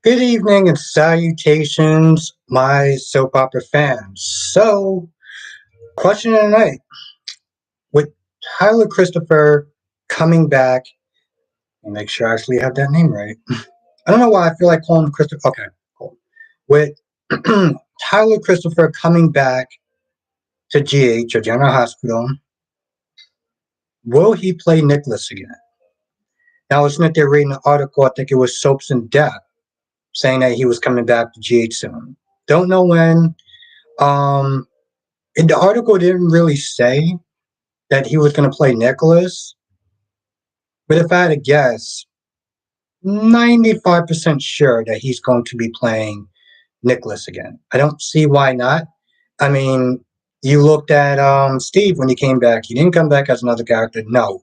Good evening and salutations, my soap opera fans. So, question of the night. With Tyler Christopher coming back, and make sure I actually have that name right. I don't know why I feel like calling him Christopher. Okay, cool. With Tyler Christopher coming back to GH, or General Hospital, will he play Nikolas again? Now, I was sitting there reading an article, I think it was Soaps in Depth, saying that he was coming back to GH soon. Don't know when. Um, And the article didn't really say that he was going to play Nikolas, but if I had to guess, 95% sure that he's going to be playing Nikolas again. I don't see why not. I mean, you looked at Steve when he came back. He didn't come back as another character. No,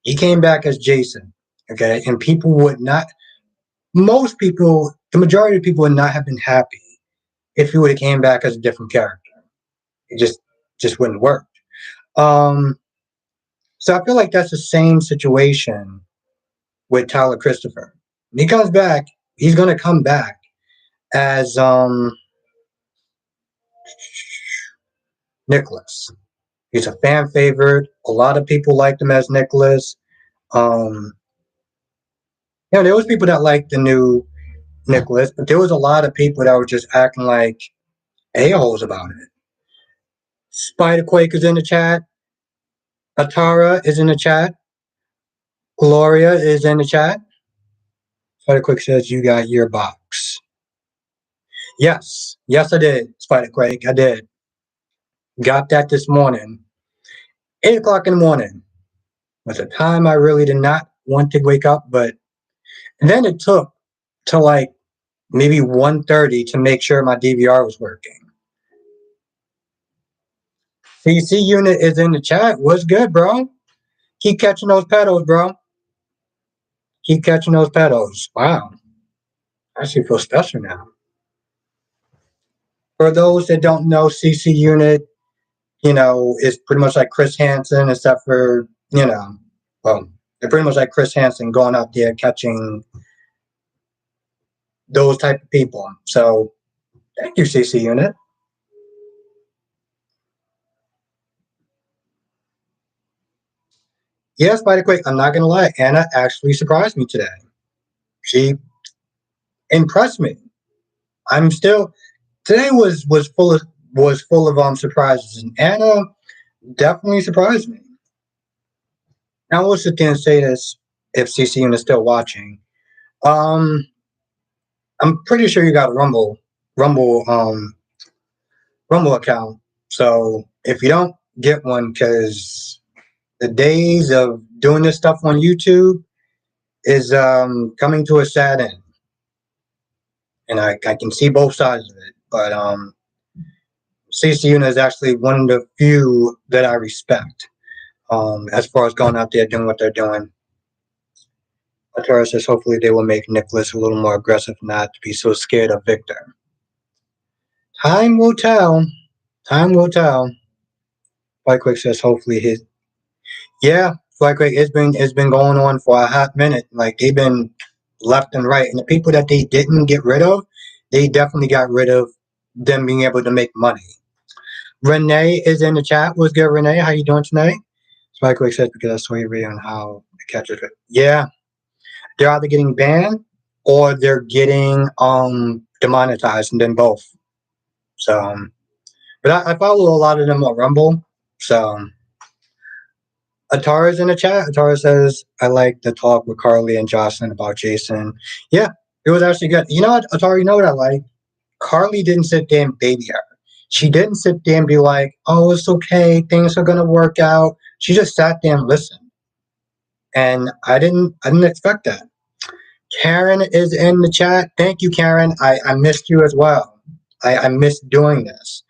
he came back as Jason. Okay, and people would not. Most people, the majority of people would not have been happy if he would have came back as a different character. It just wouldn't work. Um, So I feel like that's the same situation with Tyler Christopher. When he comes back, he's gonna come back as Nicholas. He's a fan favorite. A lot of people liked him as Nicholas. Um, there was people that liked the new Nicholas, but there was a lot of people that were just acting like a-holes about it. Spiderquake is in the chat. Atara is in the chat. Gloria is in the chat. Spiderquake says you got your box. Yes, I did. Spiderquake, I did. Got that this morning. 8 o'clock in the morning was a time I really did not want to wake up, but and then it took to like maybe 1:30 to make sure my DVR was working. CC unit is in the chat. What's good, bro? Keep catching those pedals, bro. Keep catching those pedals. Wow. I actually feel special now. For those that don't know, CC unit, is pretty much like Chris Hansen, except for, well, they're pretty much like Chris Hansen going out there catching those type of people. So thank you, CC unit. Yes, by the way, I'm not gonna lie, Anna actually surprised me today. She impressed me. I'm still today was full of surprises, and Anna definitely surprised me. Now we'll sit there and say this if CC unit is still watching. Um, I'm pretty sure you got a Rumble, Rumble account. So if you don't get one, because the days of doing this stuff on YouTube is coming to a sad end, and I can see both sides of it. But CC Una is actually one of the few that I respect as far as going out there doing what they're doing. Atara says hopefully they will make Nicholas a little more aggressive, not to be so scared of Victor. Time will tell. Time will tell. Quick says hopefully his. Yeah, Quick it's been going on for a hot minute. Like they've been left and right, and the people that they didn't get rid of, they definitely got rid of them being able to make money. Renee is in the chat. What's good, Renee? How you doing tonight? Quick says because I saw your video on how to catch it. Yeah, they're either getting banned or they're getting demonetized, and then both. So, but I follow a lot of them on Rumble. So, Atara's in the chat. Atara says, I like the talk with Carly and Jocelyn about Jason. Yeah, it was actually good. You know what, Atara, you know what I like? Carly didn't sit there and baby her. She didn't sit there and be like, oh, it's okay, things are gonna work out. She just sat there and listened. And I didn't expect that. Karen is in the chat. Thank you, Karen. I missed you as well. I missed doing this.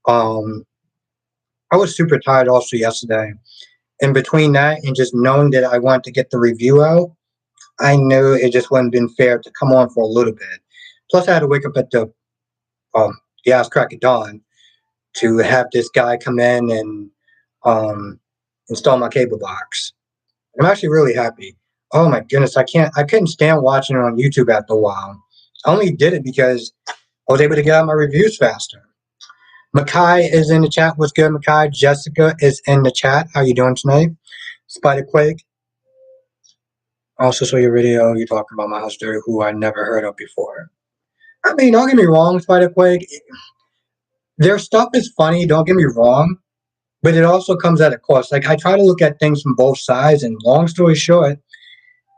I was super tired also yesterday. In between that and just knowing that I wanted to get the review out, I knew it just wouldn't been fair to come on for a little bit. Plus, I had to wake up at the ass crack of dawn to have this guy come in and install my cable box. I'm actually really happy. Oh my goodness, I couldn't stand watching it on YouTube after a while. I only did it because I was able to get out my reviews faster. Makai is in the chat. What's good, Makai? Jessica is in the chat. How you doing tonight? Spiderquake. Also saw your video. You talking about my husband, who I never heard of before. I mean, don't get me wrong, Spiderquake. Their stuff is funny. Don't get me wrong, but it also comes at a cost. Like I try to look at things from both sides, and long story short,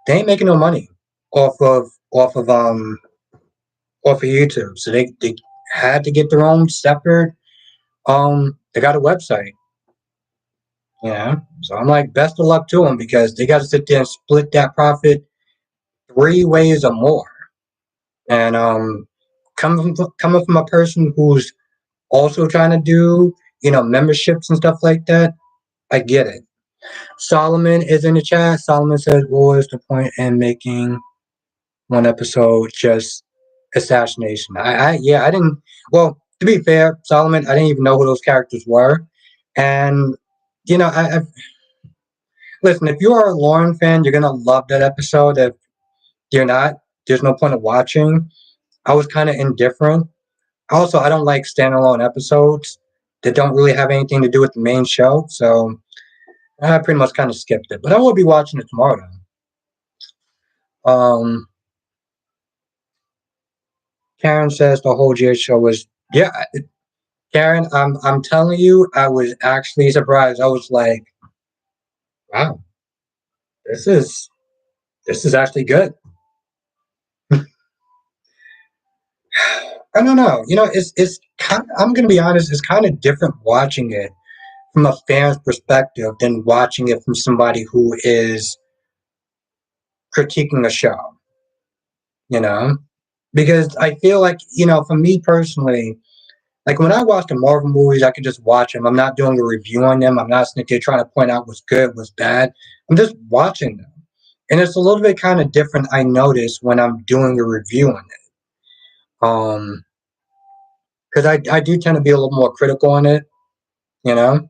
they ain't making no money off of off of um off of YouTube. So they had to get their own separate. They got a website. Yeah. So I'm like, best of luck to them because they got to sit there and split that profit three ways or more. And coming from a person who's also trying to do, memberships and stuff like that, I get it. Solomon is in the chat. Solomon says, "What was the point in making one episode just assassination?" I didn't. Well, to be fair, Solomon, I didn't even know who those characters were, and I listen. If you are a Lauren fan, you're gonna love that episode. If you're not, there's no point of watching. I was kind of indifferent. Also, I don't like standalone episodes that don't really have anything to do with the main show, so I pretty much kind of skipped it. But I will be watching it tomorrow. Um, Karen says the whole GH show was yeah. Karen, I'm telling you, I was actually surprised. I was like, wow, this is this is actually good. I don't know. It's kind of, I'm gonna be honest, it's kind of different watching it from a fan's perspective than watching it from somebody who is critiquing a show, you know? Because I feel like, for me personally, like when I watch the Marvel movies, I can just watch them. I'm not doing a review on them. I'm not sitting there trying to point out what's good, what's bad. I'm just watching them. And it's a little bit kind of different, I notice, when I'm doing a review on it. Because I do tend to be a little more critical on it, you know?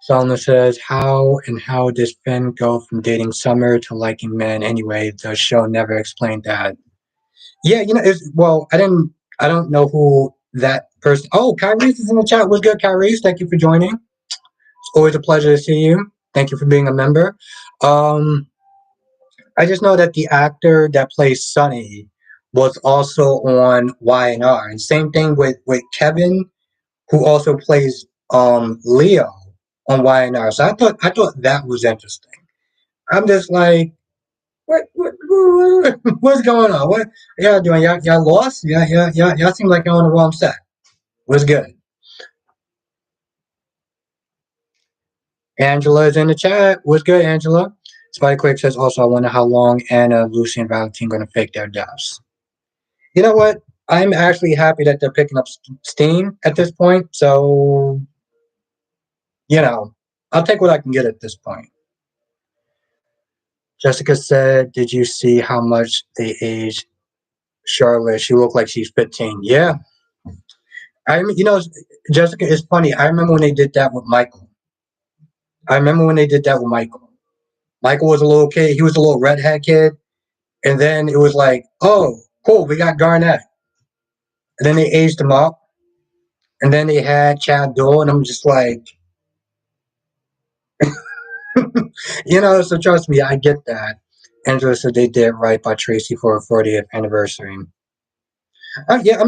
Solomon says, how does Finn go from dating Summer to liking men anyway? The show never explained that. Yeah, I don't know who that person. Oh, Kyrie's is in the chat. What's good, Kyrie's? Thank you for joining. It's always a pleasure to see you. Thank you for being a member. I just know that the actor that plays Sonny was also on Y&R. And same thing with Kevin, who also plays Leo on Y&R. So I thought that was interesting. I'm just like, what's going on? What y'all doing? Y'all lost? Y'all seem like you're on the wrong set. What's good? Angela is in the chat. What's good, Angela? Spike Quick says also, I wonder how long Anna, Lucy, and Valentine going to fake their deaths. You know what? I'm actually happy that they're picking up steam at this point. So, I'll take what I can get at this point. Jessica said, "Did you see how much they aged Charlotte? She looked like she's 15." Yeah, Jessica, it's funny. I remember when they did that with Michael. Michael was a little kid. He was a little redhead kid, and then it was like, oh, cool, we got Garnett. And then they aged him up, and then they had Chad Doe, and I'm just like, so trust me, I get that. Angela said they did right by Tracy for her 40th anniversary. Yeah,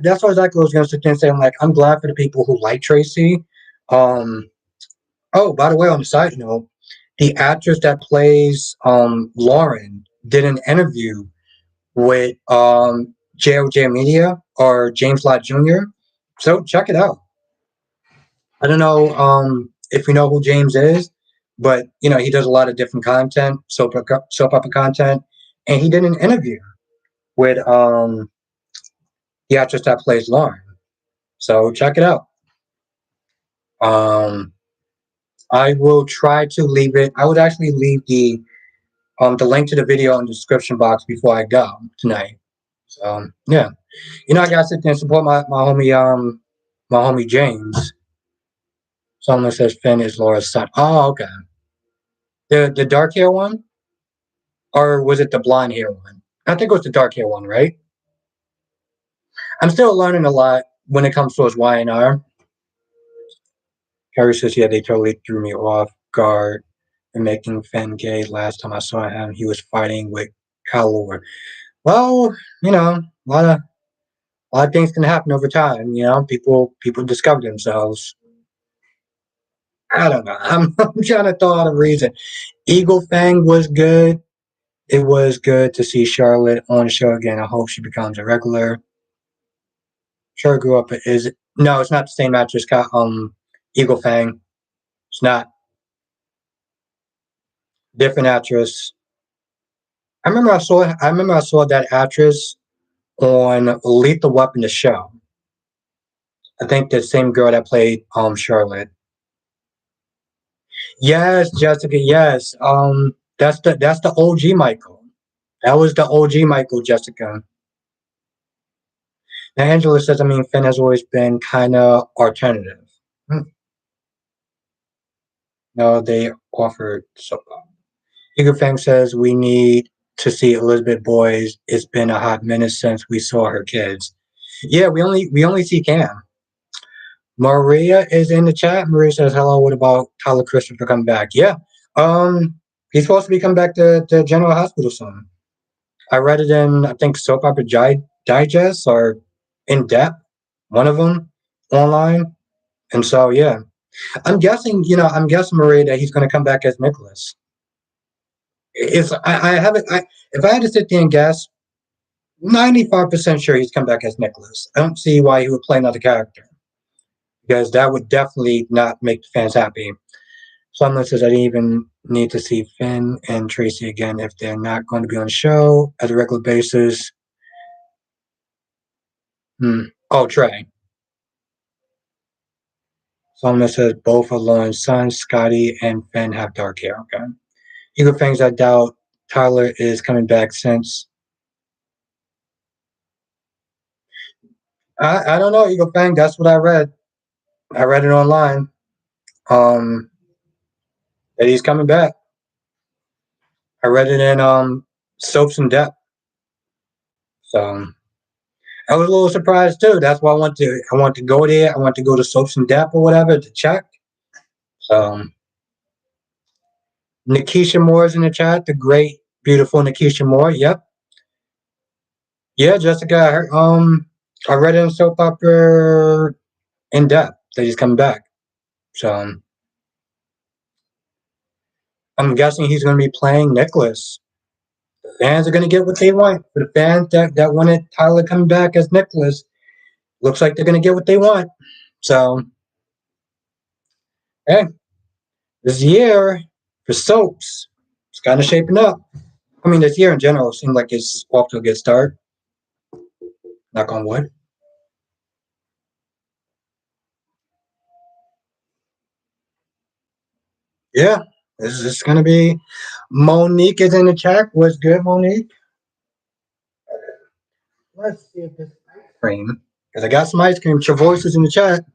that's what exactly I was going to sit there and say. I'm like, I'm glad for the people who like Tracy. Um, oh, by the way, on the side note, the actress that plays Lauren did an interview with JOJ Media or James Lott Jr. So check it out. I don't know if you know who James is, but he does a lot of different content, soap opera content, and he did an interview with the actress that plays Lauren. So check it out. I will try to leave it. I would actually leave the link to the video in the description box before I go tonight. So yeah, I gotta sit there and support my homie James. Someone says Finn is Laura's son. Oh, okay. The dark hair one, or was it the blonde hair one? I think it was the dark hair one, right? I'm still learning a lot when it comes to his Y&R. Harry says, yeah, they totally threw me off guard and making Finn gay. Last time I saw him, he was fighting with Kalor. Well, a lot of things can happen over time. People discover themselves. I don't know. I'm trying to throw out a reason. Eagle Fang was good. It was good to see Charlotte on the show again. I hope she becomes a regular. Sure grew up is no, it's not the same actress. Got Eagle Fang. It's not different actress. I remember I saw that actress on Lethal Weapon the show. I think the same girl that played Charlotte. Yes, Jessica. Yes. That's the OG Michael. That was the OG Michael, Jessica. Now Angela says, I mean, Finn has always been kind of alternative. Hmm. No, they offered so. Eagle Fang says we need to see Elizabeth Boys. It's been a hot minute since we saw her kids. Yeah, we only see Cam. Maria is in the chat. Maria says, hello, what about Tyler Christopher coming back? Yeah. Um, he's supposed to be coming back to General Hospital soon. I read it in, I think, Soap Opera Digest or In Depth, one of them online. And so, yeah. I'm guessing, Maria, that he's going to come back as Nicholas. I haven't, if I had to sit there and guess, 95% sure he's come back as Nicholas. I don't see why he would play another character because that would definitely not make the fans happy. Someone says I didn't even need to see Finn and Tracy again if they're not going to be on the show as a regular basis. Oh, Trey. Someone says both of Lauren's sons, Scotty and Finn, have dark hair. Okay. Eagle Fangs, I doubt Tyler is coming back since. I don't know, Eagle Fang. That's what I read. I read it online. Um, that he's coming back. I read it in Soaps and Depth. So I was a little surprised too. That's why I want to go there. I want to go to Soaps and Depth or whatever to check. So Nikisha Moore is in the chat. The great, beautiful Nikisha Moore. Yep. Yeah, Jessica. I read it in Soap Opera in Depth that he's coming back. So I'm guessing he's going to be playing Nicholas. The fans are going to get what they want. For the fans that wanted Tyler coming back as Nicholas, looks like they're going to get what they want. So, hey, this year for soaps, it's kind of shaping up. I mean, this year in general seems like it's off to a good start. Knock on wood. Yeah, this is going to be. Monique is in the chat. What's good, Monique? Let's see if this ice cream, because I got some ice cream. Your voice is in the chat.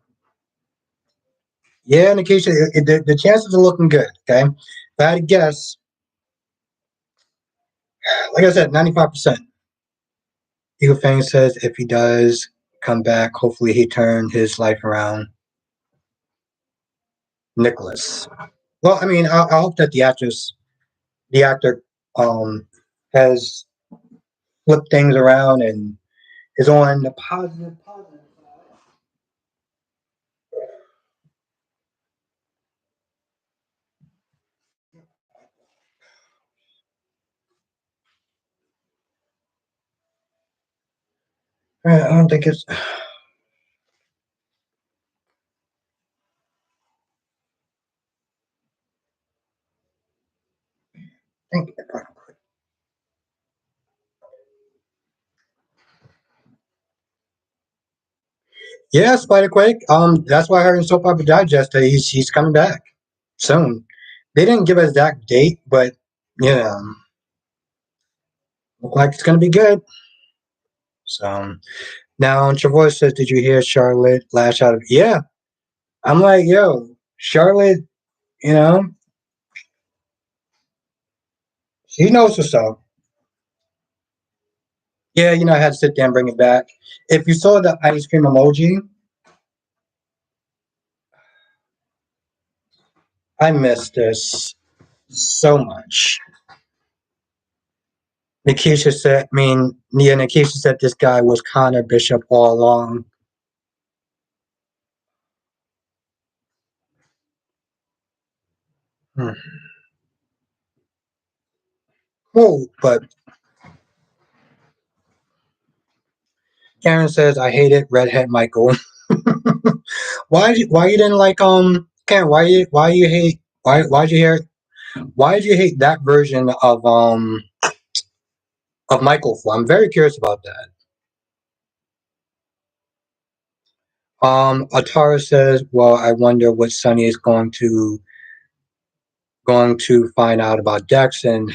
Yeah, Nikisha, the chances are looking good. Okay, if I had to guess, like I said, 95%. Eagle Fang says if he does come back, hopefully he turned his life around. Nicholas. Well, I mean, I hope that the actor, um, has flipped things around and is on the positive side. I don't think it's. I think. Yeah, Spider-Quake. That's why I heard in Soap Opera Digest that he's coming back soon. They didn't give us that date, but yeah, look like it's gonna be good. So now Trevor says, "Did you hear Charlotte lash out of?" Yeah, I'm like, yo, Charlotte. You know, she knows herself. Yeah, I had to sit there and bring it back. If you saw the ice cream emoji, I miss this so much. Nikisha said, Nikisha said this guy was Connor Bishop all along. Hmm. Cool, but Karen says, I hate it, redhead Michael. Why you didn't like Karen, why you hate why did you hate that version of Michael for? I'm very curious about that. Atara says, well, I wonder what Sunny is going to find out about Dex, and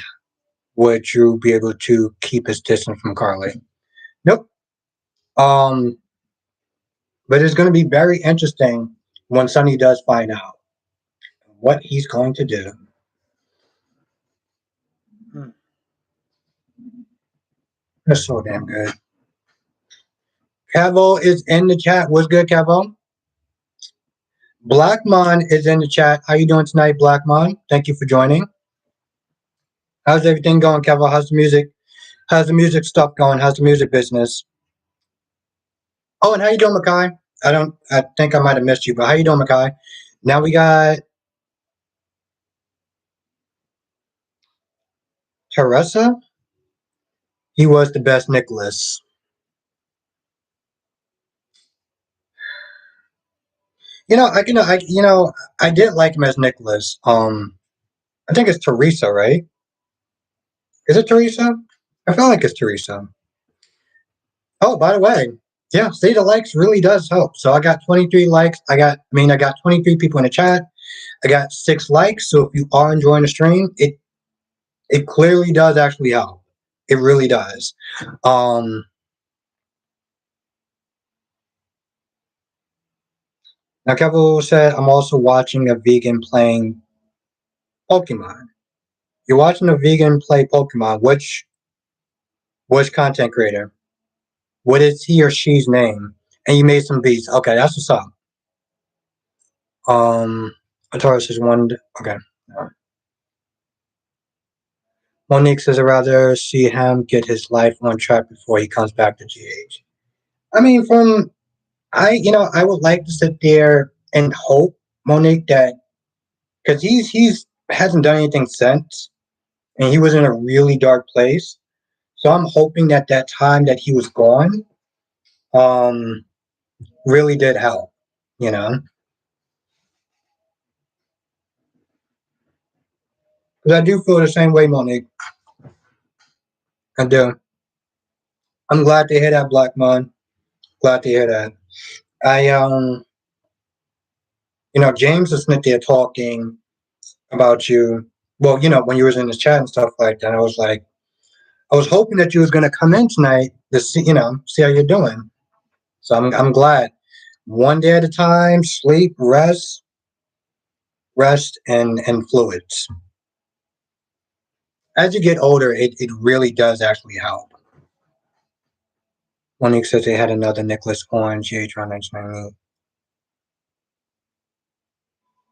would Drew be able to keep his distance from Carly? Nope. Um, but it's going to be very interesting when Sunny does find out what he's going to do. Hmm. That's so damn good. Cavo is in the chat. What's good, Cavo? Blackmon is in the chat. How you doing tonight, Blackmon? Thank you for joining. How's everything going, Cavo? How's the music? How's the music stuff going? How's the music business? Oh, and how you doing, Makai? I think I might have missed you, but how you doing, Makai? Now we got Teresa. He was the best Nikolas. I did like him as Nikolas. I think it's Teresa, right? Is it Teresa? I feel like it's Teresa. Oh, by the way, yeah, see the likes really does help. So I got 23 likes. I got 23 people in the chat. I got 6 likes. So if you are enjoying the stream, it clearly does actually help. It really does. Um, Now Kevin said, I'm also watching a vegan playing Pokemon. You're watching a vegan play Pokemon. Which content creator? What is he or she's name? And you made some beats. Okay, that's what's up. Atara says one. Okay. Monique says, I'd rather see him get his life on track before he comes back to GH. I mean, I would like to sit there and hope, Monique, that because he's hasn't done anything since, and he was in a really dark place. So I'm hoping that that time that he was gone, um, really did help. You know, because I do feel the same way, Monique. I do. I'm glad to hear that, Black Man. Glad to hear that. I James was sitting there talking about you. Well, when you was in the chat and stuff like that, I was hoping that you was gonna come in tonight to see how you're doing. So I'm glad. One day at a time, sleep, rest, and fluids. As you get older, it really does actually help. Monique says they had another Nicholas on GH around 1990.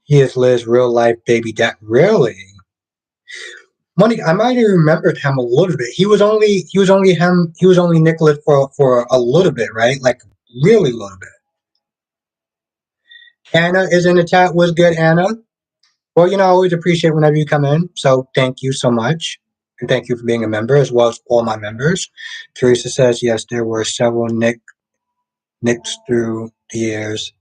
He is Liz, real life baby dad. Really? Monique, I might have remembered him a little bit. He was only Nicholas for a little bit, right? Like really little bit. Anna is in the chat. Was good, Anna? Well, I always appreciate whenever you come in. So thank you so much. And thank you for being a member as well as all my members. Teresa says, yes, there were several Nicks through the years.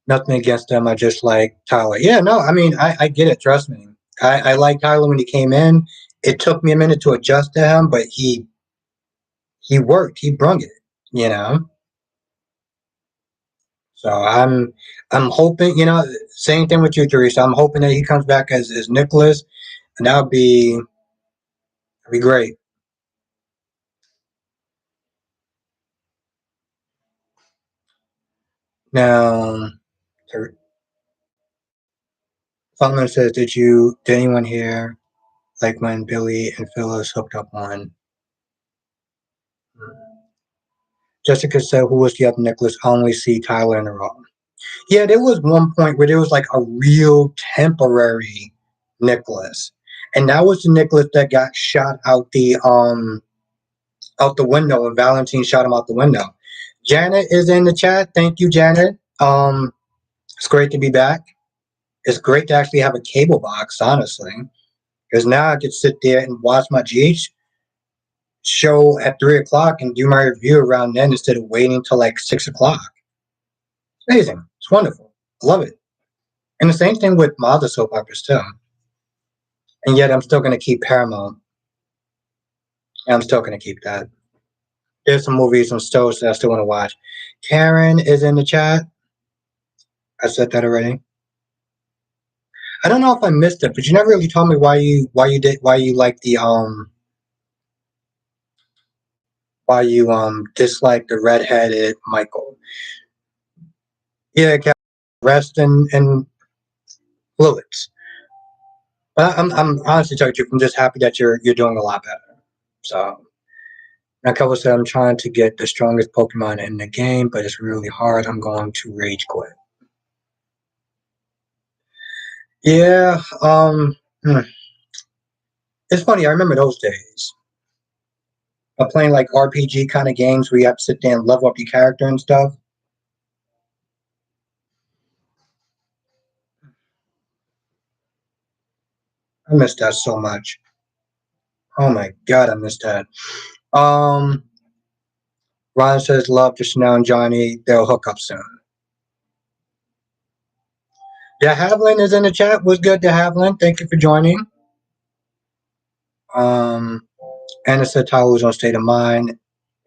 Nothing against them. I just like Tyler. Yeah, no, I get it. Trust me. I like Tyler when he came in. It took me a minute to adjust to him, but he worked. He brung it. So I'm hoping, same thing with you, Teresa. I'm hoping that he comes back as Nicholas, and that'd be great. Now, Solomon says, did anyone hear like when Billy and Phyllis hooked up on Jessica said, "Who was the other Nicholas? I only see Tyler in the room." Yeah, there was one point where there was like a real temporary Nicholas, and that was the Nicholas that got shot out the window, and Valentine shot him out the window. Janet is in the chat. Thank you, Janet. It's great to be back. It's great to actually have a cable box, honestly, because now I could sit there and watch my GH show at 3 o'clock and do my review around then instead of waiting till like 6 o'clock. It's amazing. It's wonderful. I love it. And the same thing with my other soap operas too. And yet I'm still going to keep Paramount. And I'm still going to keep that. There's some movies and shows that I still want to watch. Karen is in the chat. I said that already. I don't know if I missed it, but you never really told me why you like the why you dislike the redheaded Michael. Yeah, rest and fluids. But I'm honestly telling you, I'm just happy that you're doing a lot better. So Nikolas said, I'm trying to get the strongest Pokemon in the game, but it's really hard. I'm going to rage quit. Yeah, it's funny. I remember those days of playing like RPG kind of games where you have to sit there and level up your character and stuff. I miss that so much. Oh my god, I miss that. Um, Ryan says, love to Chanel and Johnny. They'll hook up soon. Yeah, Havlin is in the chat. Was good to Havlin. Thank you for joining. Anna said Tyler was on State of Mind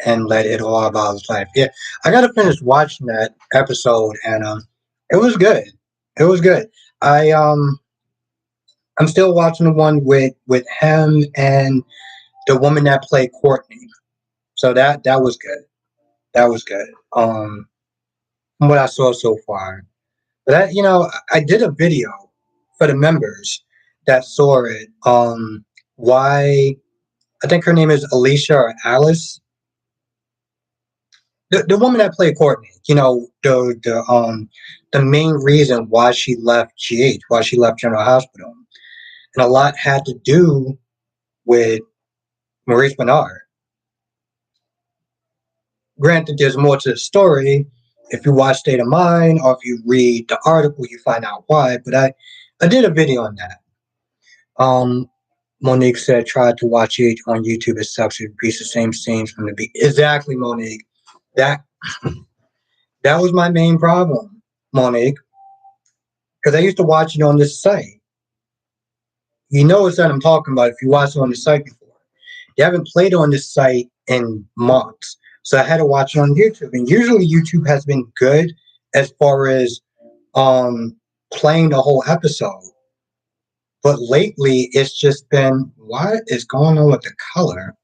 and let it all about his life. Yeah, I got to finish watching that episode, and it was good. It was good. I I'm still watching the one with him and the woman that played Courtney. So that was good. That was good. From what I saw so far. But I did a video for the members that saw it. Why I think her name is Alicia or Alice. The woman that played Courtney, the main reason why she left GH, why she left General Hospital, and a lot had to do with Maurice Bernard. Granted, there's more to the story. If you watch State of Mind or if you read the article, you find out why. But I did a video on that. Monique said, tried to watch it on YouTube. It sucks. It repeats the same scenes from the beginning. Exactly, Monique. That that was my main problem, Monique. Because I used to watch it on this site. You know what I'm talking about if you watched it on the site before. They haven't played on this site in months. So I had to watch it on YouTube. And usually YouTube has been good as far as playing the whole episode. But lately it's just been, what is going on with the color?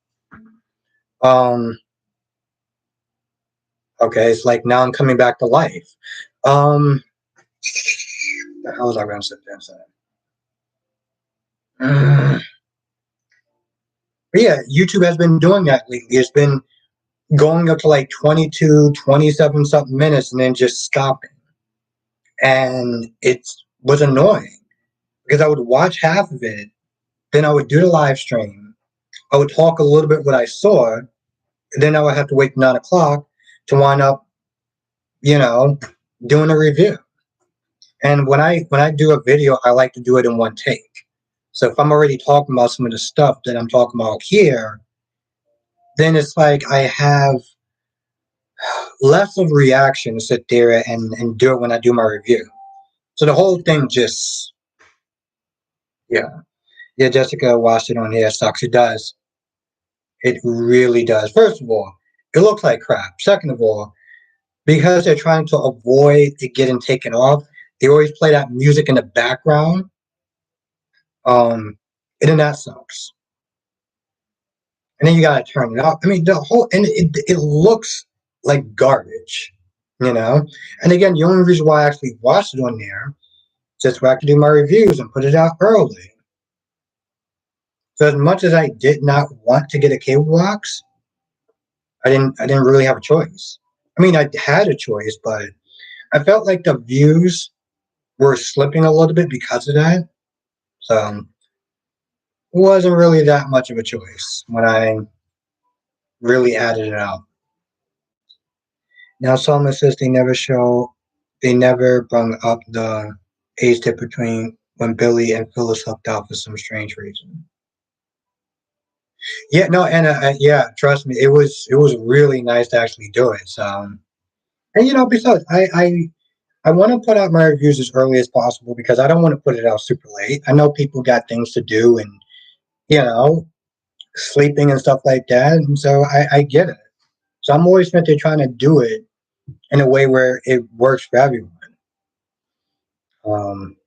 Okay, it's like now I'm coming back to life. The hell was I gonna sit there and say? But yeah, YouTube has been doing that lately. It's been going up to like 22, 27 something minutes and then just stopping. And it was annoying because I would watch half of it, then I would do the live stream. I would talk a little bit what I saw, and then I would have to wait 9 o'clock to wind up, doing a review. And when I do a video, I like to do it in one take. So if I'm already talking about some of the stuff that I'm talking about here, then it's like I have less of a reaction to sit there and do it when I do my review. So the whole thing just, yeah. Yeah, Jessica watched it on here. Sucks. It does. It really does. First of all, it looks like crap. Second of all, because they're trying to avoid it getting taken off, they always play that music in the background. And then that sucks. And then you gotta turn it up. I mean, the whole and it looks like garbage, you know. And again, the only reason why I actually watched it on there is just so I could do my reviews and put it out early. So as much as I did not want to get a cable box, I didn't really have a choice. I mean, I had a choice, but I felt like the views were slipping a little bit because of that. So it wasn't really that much of a choice when I really added it up. Now, Solomon says they never brought up the age dip between when Billy and Phyllis helped out for some strange reason. Yeah, no, and yeah, trust me, it was really nice to actually do it. So, and besides, I want to put out my reviews as early as possible because I don't want to put it out super late. I know people got things to do and you know sleeping and stuff like that, and so I get it. So I'm always meant to trying to do it in a way where it works for everyone. Um,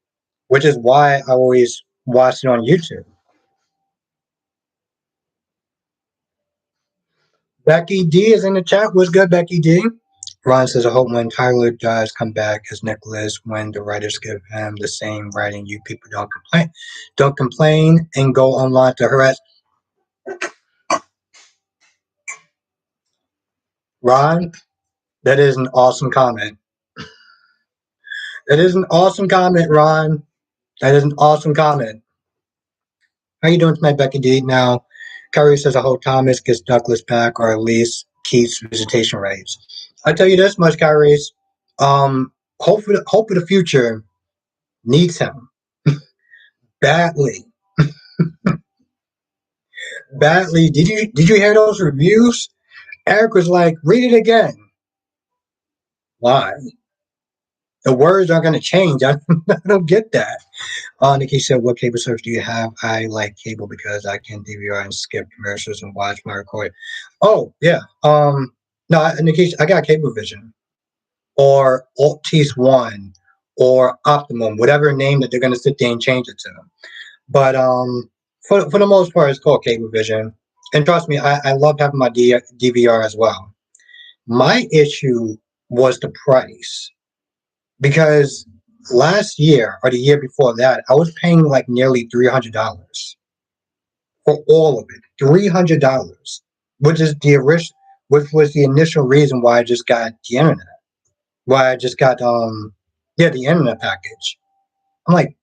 which is why I always watch it on YouTube. Becky D is in the chat. What's good, Becky D? Ron says, I hope when Tyler does come back as Nikolas, when the writers give him the same writing, you people don't complain. Don't complain and go online to harass. Ron, that is an awesome comment. That is an awesome comment, Ron. That is an awesome comment. How you doing tonight, Becky D? Now, Kyrie says, I hope Thomas gets Douglas back or at least keeps visitation rates. I tell you this much, Kyrie. Hope for the future needs him badly, badly. Did you hear those reviews? Eric was like, read it again. Why? The words are going to change. I don't get that. Nikki said, what cable service do you have? I like cable because I can DVR and skip commercials and watch my record. Oh, yeah. No, Nikki, I got Cablevision or Altis One or Optimum, whatever name that they're going to sit there and change it to. But for the most part, it's called Cablevision. And trust me, I love having my DVR as well. My issue was the price because last year or the year before that, I was paying like nearly $300 for all of it. $300, which is which was the initial reason why I just got the internet. Why I just got yeah, the internet package. I'm like,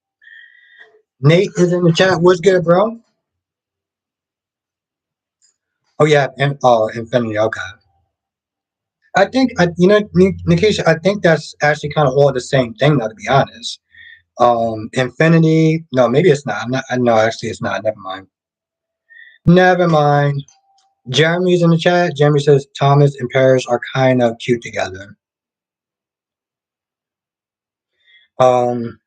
Nate is in the chat. What's good, bro? Oh yeah, and Infinity. Okay. I think Nikisha. I think that's actually kind of all the same thing, now. To be honest, Infinity. No, maybe it's not. I'm not. No, actually, it's not. Never mind. Never mind. Jeremy's in the chat. Jeremy says Thomas and Paris are kind of cute together. Um,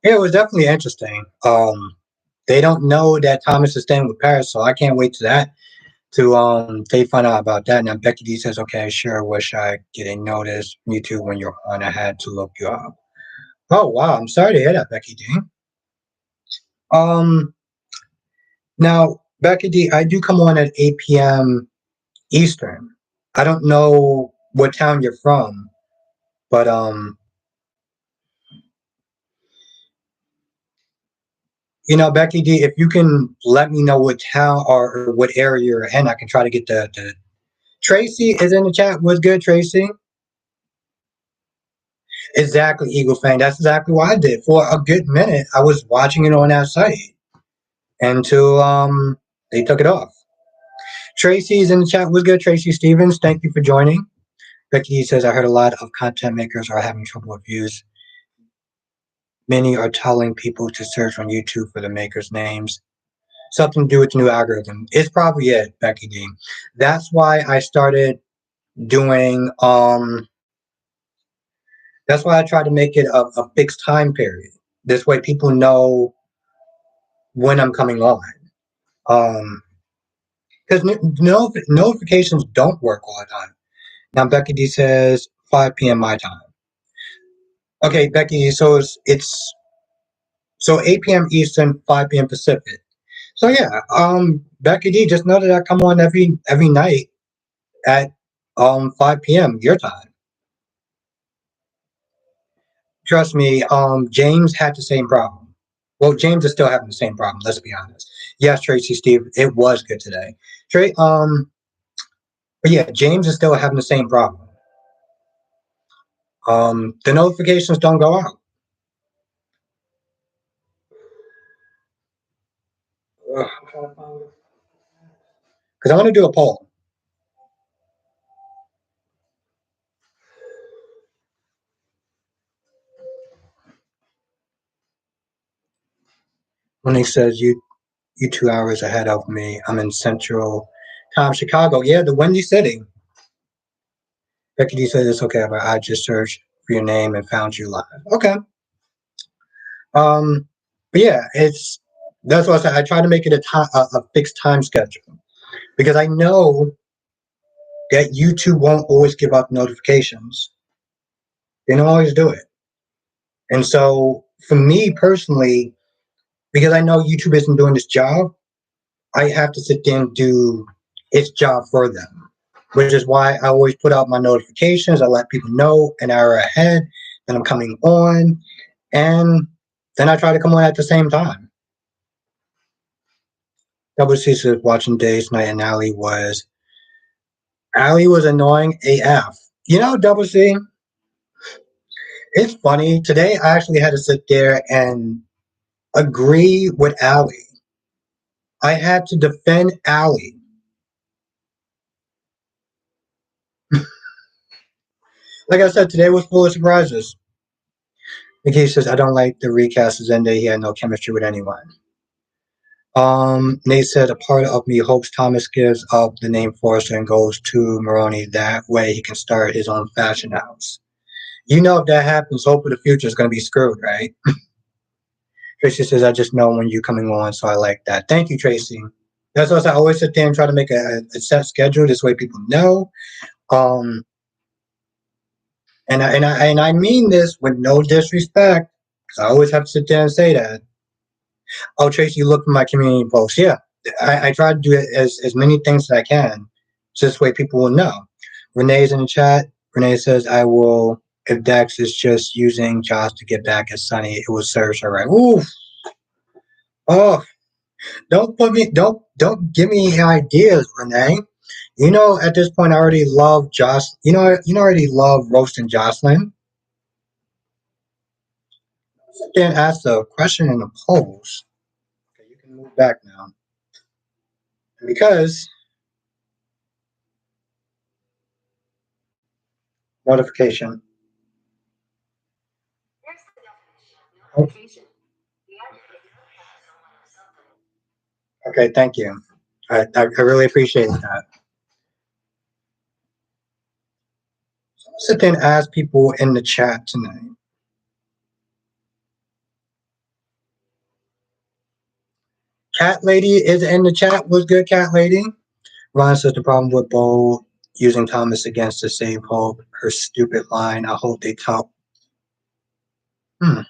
yeah, it was definitely interesting. They don't know that Thomas is staying with Paris, so I can't wait to that. They find out about that. Now Becky D says, okay, sure, wish I get a notice. Me too, when you're on, I had to look you up. Oh wow, I'm sorry to hear that, Becky D. Um Now, Becky D, I do come on at 8 p.m. Eastern. I don't know what town you're from, but Becky D, if you can let me know what town or what area you're in, I can try to get the Tracy is in the chat. What's good, Tracy? Exactly, Eagle fan. That's exactly what I did. For a good minute, I was watching it on that site until they took it off. Tracy's in the chat. What's good, Tracy Stevens? Thank you for joining. Becky says, I heard a lot of content makers are having trouble with views. Many are telling people to search on YouTube for the makers' names. Something to do with the new algorithm. It's probably it, Becky D. That's why I started doing that's why I try to make it a fixed time period. This way people know when I'm coming on. Because notifications don't work all the time. Now Becky D says 5 p.m. my time. Okay, Becky, so it's so 8 p.m. Eastern, 5 p.m. Pacific. So yeah, Becky D, just know that I come on every night at 5 p.m. your time. Trust me, James had the same problem. Well, James is still having the same problem, let's be honest. Yes, Tracy, Steve, it was good today. Trey, but yeah, James is still having the same problem. The notifications don't go out. Because I want to do a poll. When he says you 2 hours ahead of me, I'm in Central Time, Chicago. Yeah, the Windy City. Becky D said it's okay, but I just searched for your name and found you live. Okay. Um, but yeah, it's that's what I said. I try to make it a fixed time schedule because I know that YouTube won't always give out notifications. They don't always do it. And so for me personally, because I know YouTube isn't doing its job, I have to sit there and do its job for them, which is why I always put out my notifications. I let people know an hour ahead that I'm coming on, and then I try to come on at the same time. Double C says watching Days Night and Allie was annoying AF. You know, Double C, it's funny. Today I actually had to sit there and agree with Allie. I had to defend Allie. Like I said, today was full of surprises. Nikki says, I don't like the recast of Zende. He had no chemistry with anyone. Nate said, a part of me hopes Thomas gives up the name Forrester and goes to Maroney. That way he can start his own fashion house. You know, if that happens, Hope of the Future is going to be screwed, right? Tracy says, I just know when you're coming on, so I like that. Thank you, Tracy. That's why I always sit there and try to make a set schedule. This way people know. Um, and I mean this with no disrespect, because I always have to sit there and say that. Oh, Tracy, you look for my community posts. Yeah, I try to do it as many things as I can. So this way people will know. Renee's in the chat. Renee says, I will, if Dex is just using Josh to get back at Sunny, it will serve her right. Ooh. Oh, don't give me ideas, Renee. You know, at this point, I already love Josh. I already love roasting Jocelyn. Sit there and ask the question in the polls. Okay, you can move back now. Because notification. Oh, okay, thank you. I really appreciate that. So sit there and ask people in the chat tonight. Cat Lady is in the chat. What's good, Cat Lady? Ron says the problem with Bo using Thomas against the save Hope. Her stupid line. I hope they talk. Hmm.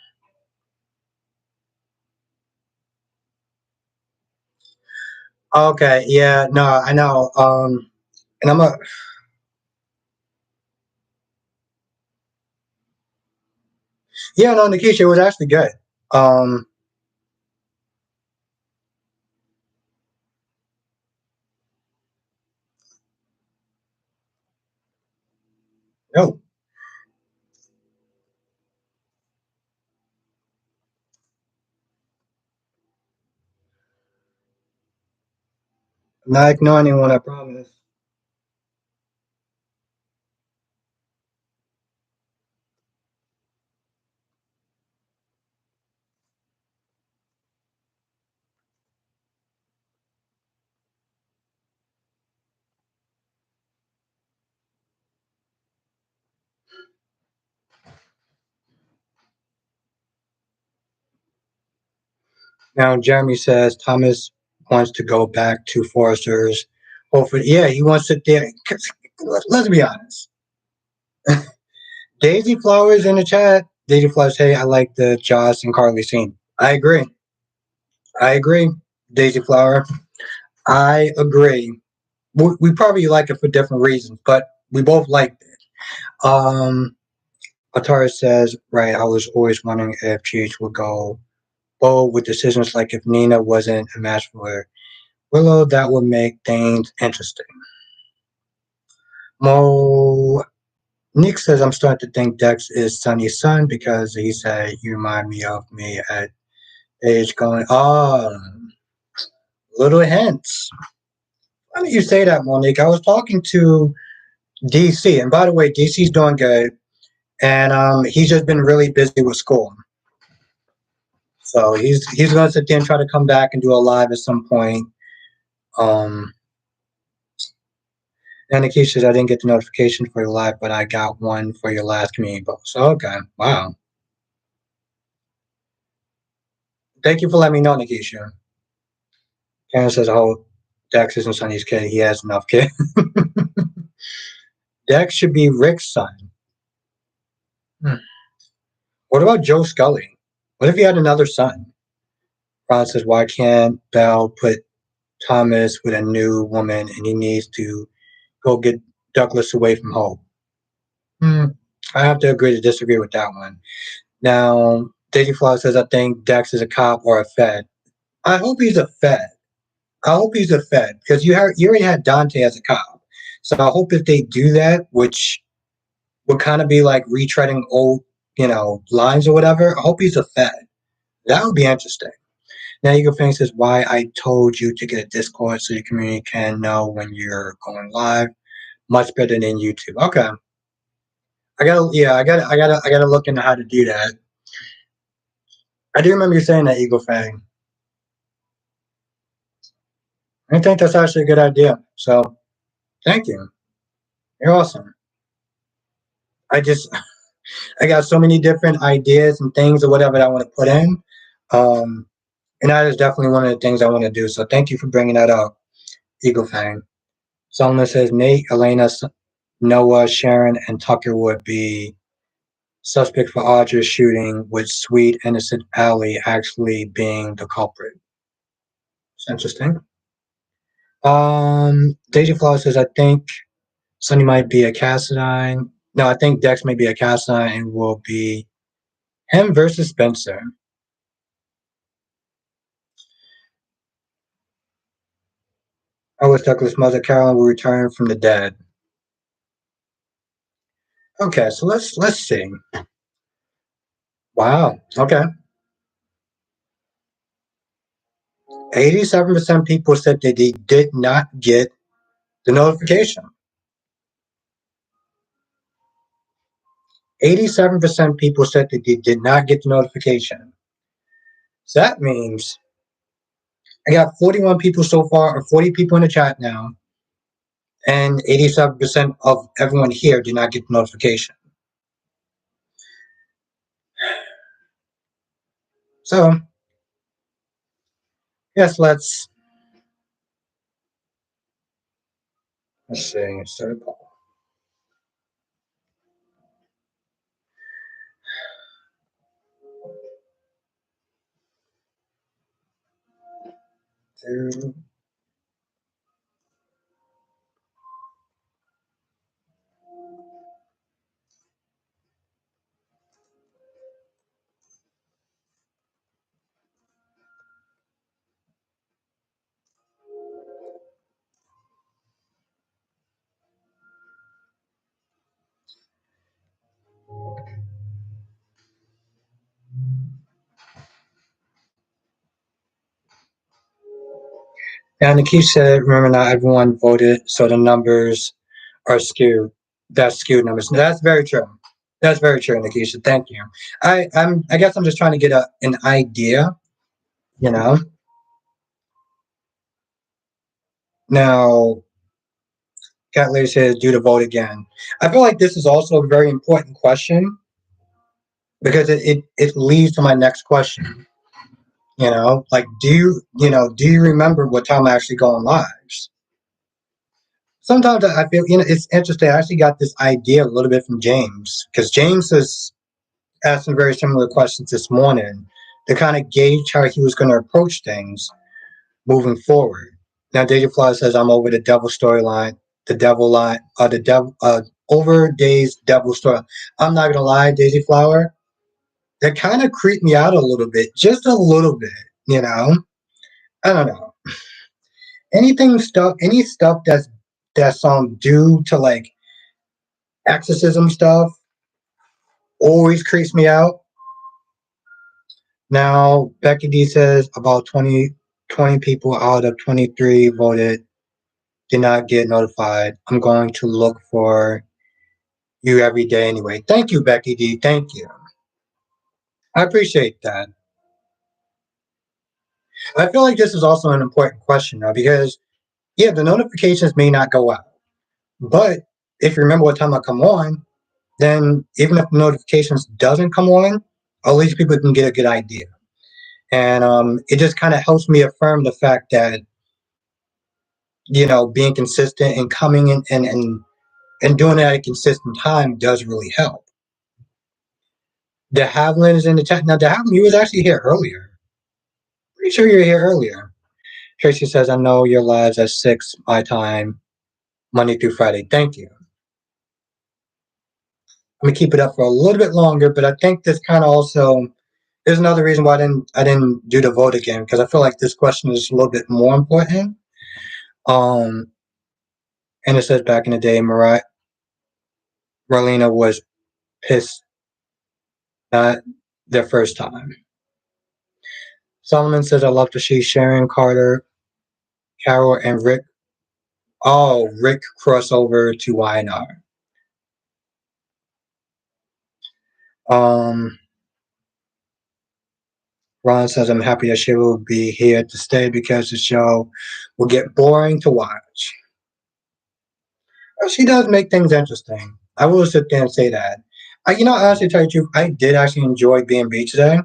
Okay. Yeah. No, I know. And I'm a. Yeah. No, Nikisha, it was actually good. Um. No. I'm not ignoring anyone. I promise. Now, Jeremy says Thomas wants to go back to Forrester's. Hopefully, yeah, he wants to. Let's be honest. Daisy Flowers in the chat. Daisy Flowers, hey, I like the Joss and Carly scene. I agree. I agree. Daisy Flower. I agree. We probably like it for different reasons, but we both liked it. Atara says, right, I was always wondering if GH would go bold with decisions like if Nina wasn't a match for Willow, that would make things interesting. Mo Nick says I'm starting to think Dex is Sunny's son because he said you remind me of me at age going, oh, little hints. Why don't you say that, Monique? I was talking to DC, and by the way, DC's doing good, and he's just been really busy with school. So he's going to sit there and try to come back and do a live at some point. Um, and Nikisha says I didn't get the notification for your live, but I got one for your last community post. Okay, wow. Thank you for letting me know, Nikisha. Karen says, "Oh, Dex isn't Sonny's kid. He has enough kid." Dex should be Rick's son. Hmm. What about Joe Scully? What if he had another son? Ron says, "Why can't Bell put Thomas with a new woman, and he needs to go get Douglas away from Hope?" Hmm. I have to agree to disagree with that one. Now, Daisy Flower says, "I think Dex is a cop or a Fed." I hope he's a Fed. I hope he's a Fed because you already had Dante as a cop. So I hope if they do that, which would kind of be like retreading old, lines or whatever. I hope he's a Fed. That would be interesting. Now Eagle Fang says, "Why I told you to get a Discord so your community can know when you're going live. Much better than YouTube." Okay. I gotta look into how to do that. I do remember you saying that, Eagle Fang. I think that's actually a good idea. So thank you. You're awesome. I just I got so many different ideas and things or whatever that I want to put in. Um, and that is definitely one of the things I want to do. So thank you for bringing that up, Eagle Fang. Solomon says Nate, Elena, Noah, Sharon, and Tucker would be suspect for Audrey's shooting, with sweet, innocent Allie actually being the culprit. It's interesting. Deja Flower says, I think Sonny might be a Cassadine. No, I think Dex may be a Cassadine and will be him versus Spencer. I wish Douglas' mother Carolyn will return from the dead. Okay, so let's see. Wow. Okay. 87% people said that they did not get the notification. 87% people said that they did not get the notification. So that means I got 41 people so far, or 40 people in the chat now, and 87% of everyone here did not get the notification. So, yes, let's see. Start a poll. Two. And Nikki said, remember, not everyone voted, so the numbers are skewed. That's skewed numbers. That's very true. That's very true, Nikisha. Thank you. I guess I'm just trying to get an idea, you know. Now, Cat Lady says, "Do the vote again." I feel like this is also a very important question because it leads to my next question. Like, do you remember what time I actually go on lives? Sometimes I feel, it's interesting. I actually got this idea a little bit from James because James has asked some very similar questions this morning to kind of gauge how he was going to approach things moving forward. Now, Deja Fly says, "I'm over the devil storyline, the devil line, the devil, over Day's devil story." I'm not gonna lie, Daisy Flower, that kind of creeped me out a little bit, just a little bit, you know? I don't know. Any stuff that's due to like exorcism stuff always creeps me out. Now, Becky D says about 20 people out of 23 voted did not get notified. I'm going to look for you every day anyway. Thank you, Becky D. Thank you. I appreciate that. I feel like this is also an important question now because, yeah, the notifications may not go out. But if you remember what time I come on, then even if the notifications doesn't come on, at least people can get a good idea. And it just kind of helps me affirm the fact that, being consistent and coming in and doing it at a consistent time does really help. De Havilland is in the chat. Now, De Havilland, you was actually here earlier. Pretty sure you were here earlier. Tracy says, I know your lives at 6 my time, Monday through Friday. Thank you. I'm gonna keep it up for a little bit longer, but I think this kind of also is another reason why I didn't do the vote again, because I feel like this question is a little bit more important. Um, and it says back in the day, Marlena was pissed, not their first time. Solomon says, I love to see Sharon, Carter, Carol, and Rick. Oh, Rick crossover to YNR. Um, Ron says, I'm happy that she will be here to stay because the show will get boring to watch. Well, she does make things interesting. I will sit there and say that. Honestly, tell you the truth, I did actually enjoy being B today.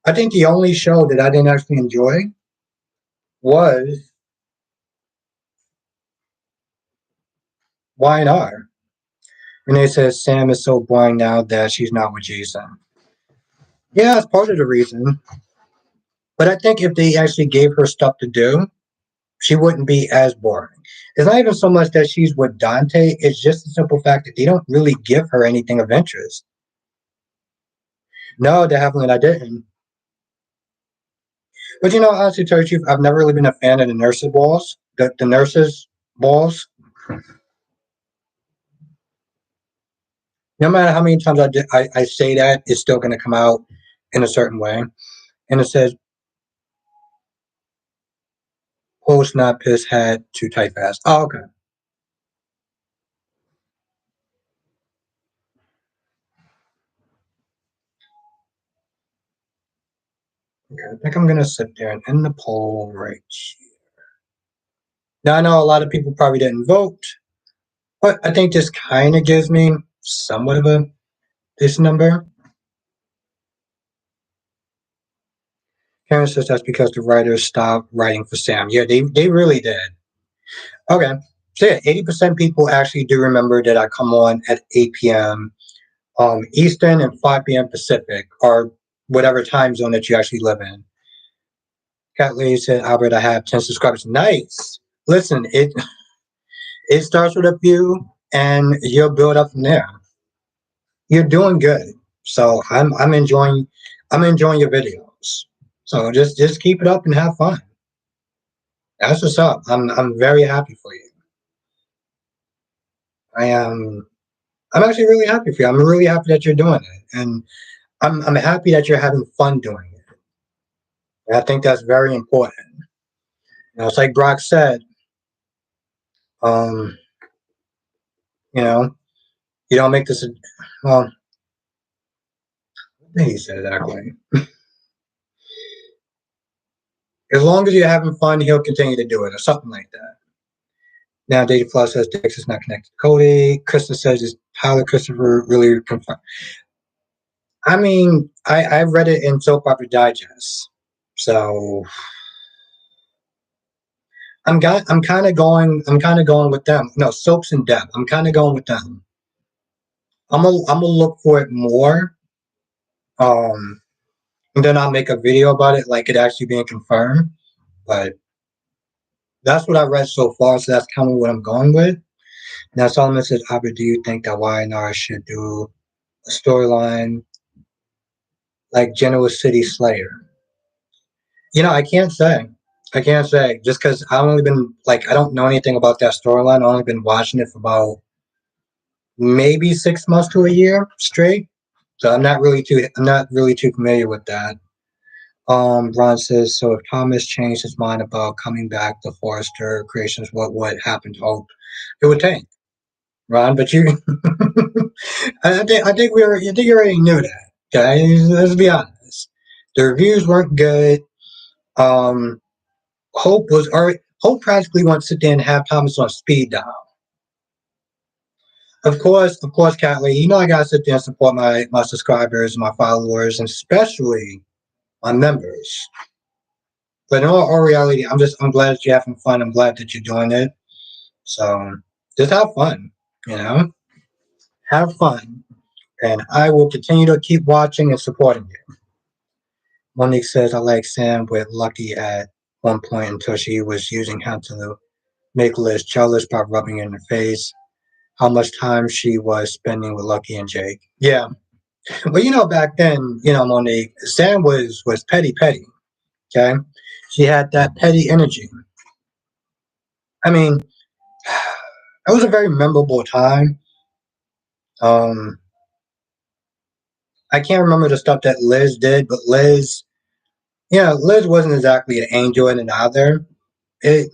I think the only show that I didn't actually enjoy was YNR. Renee says Sam is so boring now that she's not with Jason. Yeah, that's part of the reason. But I think if they actually gave her stuff to do, she wouldn't be as boring. It's not even so much that she's with Dante, it's just the simple fact that they don't really give her anything of interest. No, definitely I didn't. But honestly, to tell you the truth, I've never really been a fan of the nurses' balls. The nurses' balls. No matter how many times I say that, it's still going to come out in a certain way. And it says, post not piss had too tight fast. Oh, okay. Okay, I think I'm going to sit there and end the poll right here. Now, I know a lot of people probably didn't vote, but I think this kind of gives me somewhat of this number. Karen says that's because the writers stopped writing for Sam. Yeah, they really did. Okay. So yeah, 80% people actually do remember that I come on at 8 p.m. Eastern and 5 p.m. Pacific, or whatever time zone that you actually live in. Cat Lady said, Albert, I have 10 subscribers. Nice. Listen, it starts with a few and you'll build up from there. You're doing good. So I'm enjoying your videos. So just keep it up and have fun. That's what's up. I'm very happy for you. I am I'm actually really happy for you. I'm really happy that you're doing it. And I'm happy that you're having fun doing it. And I think that's very important. It's like Brock said, um, you know, you don't make this well, I think he said it that way. As long as you're having fun, he'll continue to do it, or something like that. Now, Data Plus says Dix is not connected to Cody. Krista says, is Tyler Christopher really confirmed? I mean, I read it in Soap Opera Digest. So I'm kind of going with them. No, Soaps in Depth. I'm kind of going with them. I'm gonna look for it more. Um, and then I'll make a video about it, like it actually being confirmed. But that's what I read so far, so that's kind of what I'm going with. Now, Solomon says, Albert, do you think that YNR should do a storyline like Genoa City Slayer. I can't say. I can't say just because I've only been like I don't know anything about that storyline. I've only been watching it for about maybe 6 months to a year straight. So I'm not really too familiar with that. Ron says, so if Thomas changed his mind about coming back to Forrester Creations, what would happen to Hope? It would tank, Ron. But you, I think you already knew that. Okay, let's be honest. The reviews weren't good. Um, Hope practically wants to sit there and have Thomas on speed dial. Of course, Catley. I gotta sit there and support my subscribers, my followers, and especially my members. But in all reality, I'm glad that you're having fun. I'm glad that you're doing it. So just have fun, you know, have fun, and I will continue to keep watching and supporting you. Monique says I like Sam with Lucky at one point until she was using him to make Liz jealous by rubbing in her face. How much time she was spending with Lucky and Jake. Yeah, well, back then, Monique, Sam was petty. Okay, she had that petty energy. I mean, it was a very memorable time. Um, I can't remember the stuff that Liz did, but Liz wasn't exactly an angel in and either. It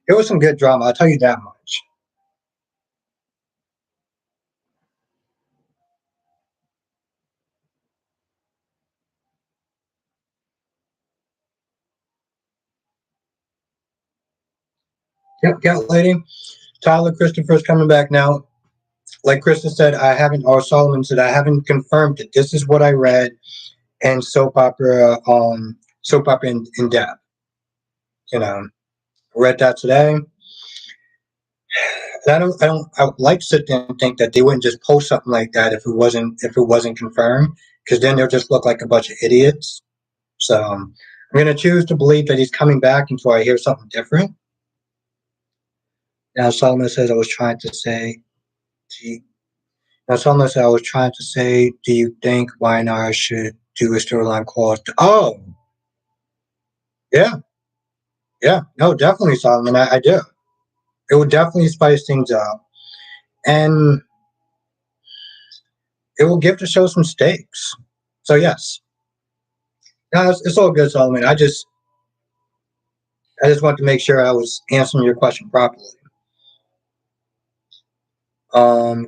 it was some good drama. I'll tell you that much. Yep, lady. Tyler Christopher's coming back now. Like Krista said, I haven't, or Solomon said, I haven't confirmed it. This is what I read in soap opera in depth. Read that today. And I would like to sit there and think that they wouldn't just post something like that if it wasn't confirmed, because then they'll just look like a bunch of idiots. So I'm gonna choose to believe that he's coming back until I hear something different. Now Solomon says I was trying to say. Gee, now Solomon said I was trying to say. Do you think YNR should do a storyline called? Oh, yeah, yeah, no, definitely Solomon. I do. It would definitely spice things up, and it will give the show some stakes. So yes, no, it's all good, Solomon. I just want to make sure I was answering your question properly.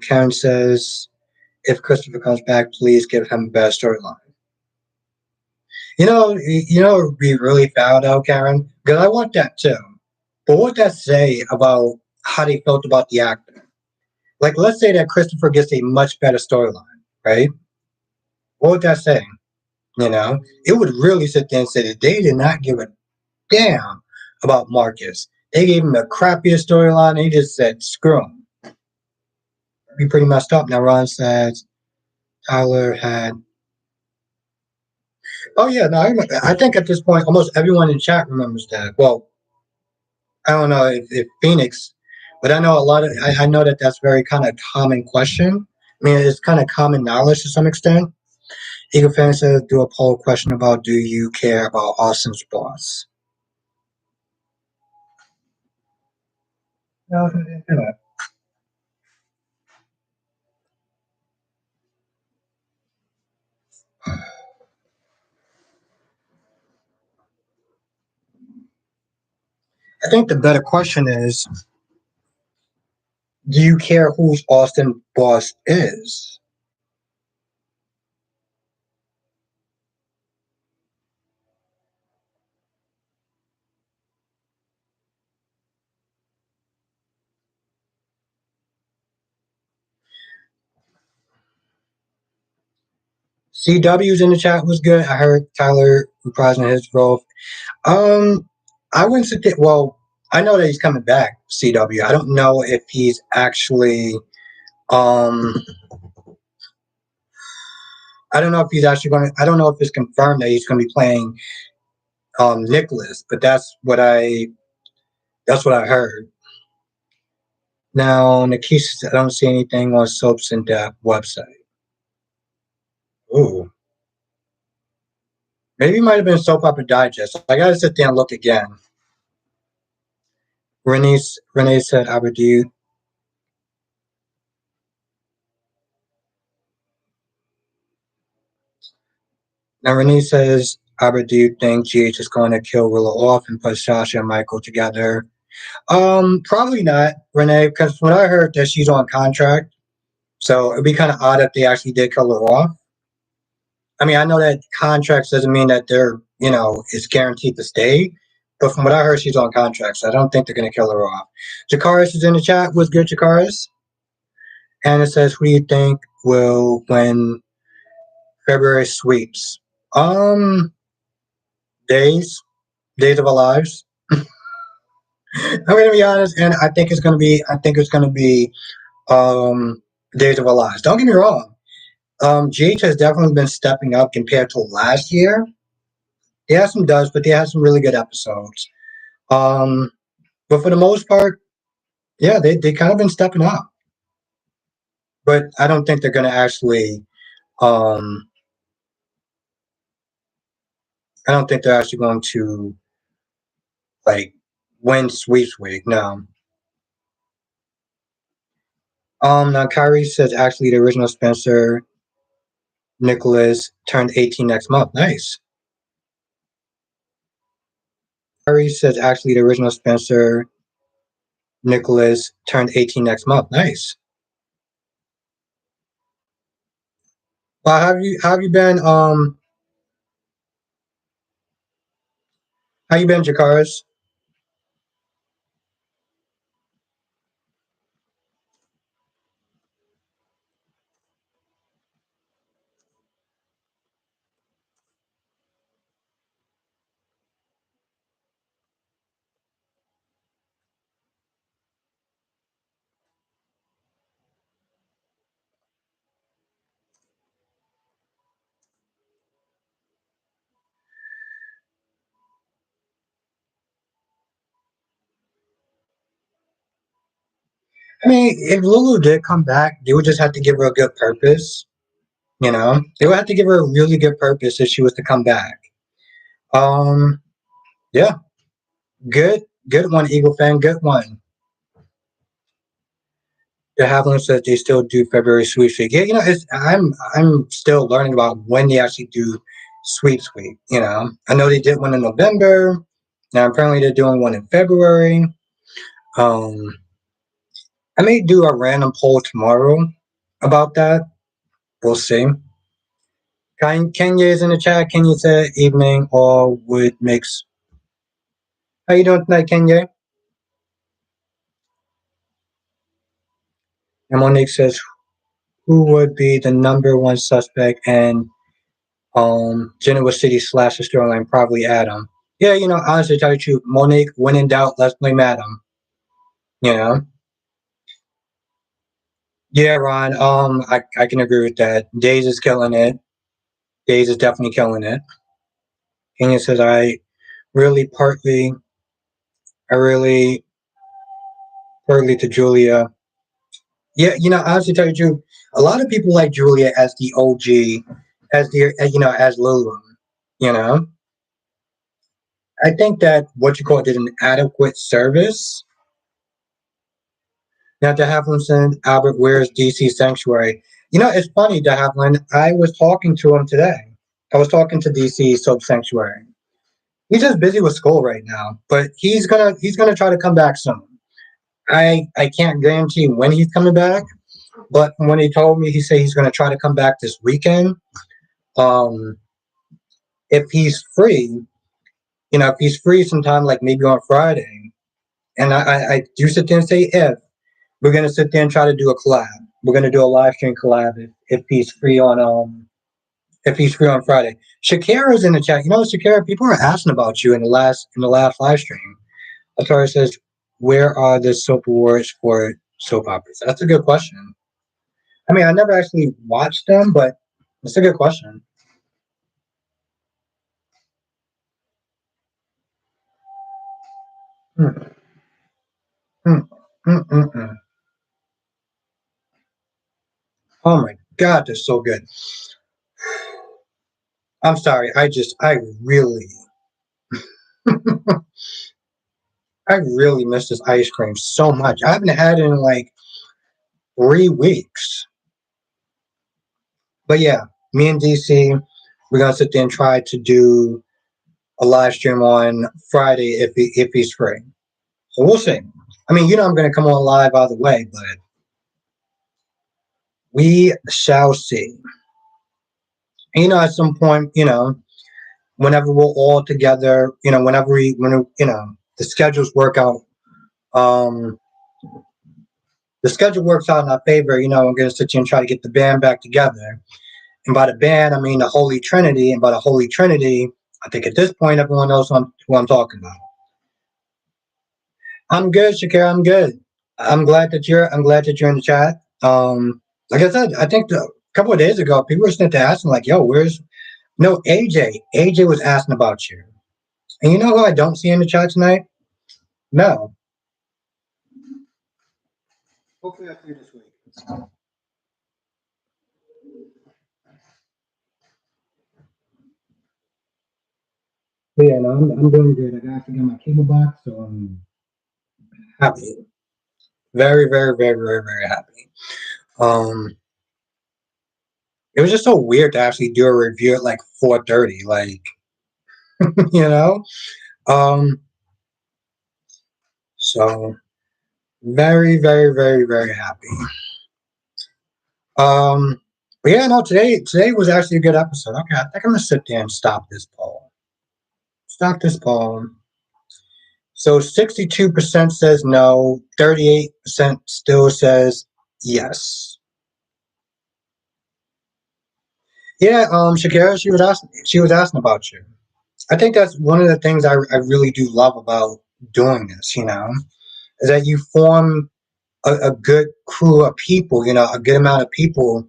Karen says, if Christopher comes back, please give him a better storyline. It would be really foul though, Karen, because I want that too. But what would that say about how they felt about the actor? Like, let's say that Christopher gets a much better storyline, right? What would that say? It would really sit there and say that they did not give a damn about Marcus. They gave him the crappiest storyline. They just said, screw him. Be pretty messed up. Now, Ron says Tyler had. Oh, yeah. No, I think at this point, almost everyone in chat remembers that. Well, I don't know if Phoenix, but I know a lot of. I know that that's very kind of common question. I mean, it's kind of common knowledge to some extent. Eagle fan says, do a poll question about do you care about Austin's boss? No, I think the better question is, do you care whose Austin boss is? CW's in the chat was good. I heard Tyler reprising his role. Um, I wouldn't sit there. Well, I know that he's coming back. CW. I don't know if he's actually. Um, I don't know if he's actually going. I don't know if it's confirmed that he's going to be playing Nikolas, but that's what I heard. Now, Nikisha, I don't see anything on Soaps in Depth website. Ooh. Maybe it might have been Soap Opera Digest. I gotta sit there and look again. Renee said, Aberdeen. Now Renee says, Albert, do you think GH is going to kill Willow off and put Sasha and Michael together? Probably not, Renee, because when I heard that she's on contract, so it'd be kind of odd if they actually did kill her off. I mean, I know that contracts doesn't mean that it's guaranteed to stay, but from what I heard, she's on contract, so I don't think they're going to kill her off. Jakaris is in the chat. What's good, Jakaris? And it says, who do you think will win February sweeps? Um, Days. Days of Our Lives. I'm gonna be honest, and I think it's gonna be. Days of Our Lives. Don't get me wrong. GH has definitely been stepping up compared to last year. They had some duds, but they had some really good episodes. Um, but for the most part, yeah, they kind of been stepping up. But I don't think they're gonna actually. Um, I don't think they're actually going to like win sweeps week. No. Now Kyrie says actually the original Spencer Nikolas turned 18 next month. Nice. Kyrie says actually the original Spencer Nikolas turned 18 next month. Nice. Well, have you been how you been, Jakaris? I mean, if Lulu did come back, they would just have to give her a good purpose. They would have to give her a really good purpose if she was to come back. Um, yeah, good one, Eagle fan, good one. The Haviland says they still do February sweep week. Yeah, I'm still learning about when they actually do sweeps week. I know they did one in November. Now apparently they're doing one in February. Um, I may do a random poll tomorrow about that. We'll see. Kenya is in the chat. Kenya said evening or would mix. How you doing tonight, Kenya? And Monique says who would be the number one suspect in Genoa City / the storyline? Probably Adam. Yeah, honestly, tell you the truth, Monique, when in doubt, let's blame Adam. You know? Yeah, Ron, I can agree with that. Days is killing it. Days is definitely killing it. Kenya says, really partly, I really, partly to Julia. Yeah, honestly, tell you the truth, a lot of people like Julia as the OG, as Lulu. You know, I think that what you call did an adequate service. Now, De Havilland, Albert, where's DC Sanctuary? It's funny, De Havilland. I was talking to him today. I was talking to DC Soap Sanctuary. He's just busy with school right now, but he's gonna try to come back soon. I can't guarantee when he's coming back, but when he told me, he said he's gonna try to come back this weekend. Um, if he's free, if he's free sometime, like maybe on Friday, and I do sit there and say if we're gonna sit there and try to do a collab. We're gonna do a live stream collab if he's free on Friday. Shakira's in the chat. Shakira, people are asking about you in the last live stream. Atari says, where are the soap awards for soap operas? That's a good question. I mean, I never actually watched them, but it's a good question. Hmm. Hmm. Mm, mm, mm. Oh my God, they're so good. I'm sorry. I really, I really miss this ice cream so much. I haven't had it in like 3 weeks. But yeah, me and DC, we're gonna sit there and try to do a live stream on Friday if he's free. So we'll see. I mean, I'm gonna come on live either way, but we shall see. And, at some point, whenever we're all together, when the schedules work out, um, the schedule works out in our favor. I'm gonna sit here and try to get the band back together. And by the band, I mean the Holy Trinity. And by the Holy Trinity, I think at this point, everyone knows who I'm talking about. I'm good, Shakira. I'm good. I'm glad that you're in the chat. Like I said, I think a couple of days ago, people were sitting there asking, like, "Yo, where's no AJ?" AJ was asking about you. And you know who I don't see in the chat tonight? No. Hopefully, I see you this week. But yeah, no, I'm doing good. I got to get my cable box, so I'm happy. Very, very, very, very, very happy. Um, it was just so weird to actually do a review at like 4:30, like you know. Um, so very, very, very, very happy. But yeah, no, today was actually a good episode. Okay, I think I'm gonna sit there and stop this poll. Stop this poll. So 62% says no, 38% still says yes. Yeah, Shakira, she was asking about you. I think that's one of the things I really do love about doing this, is that you form a good crew of people, a good amount of people.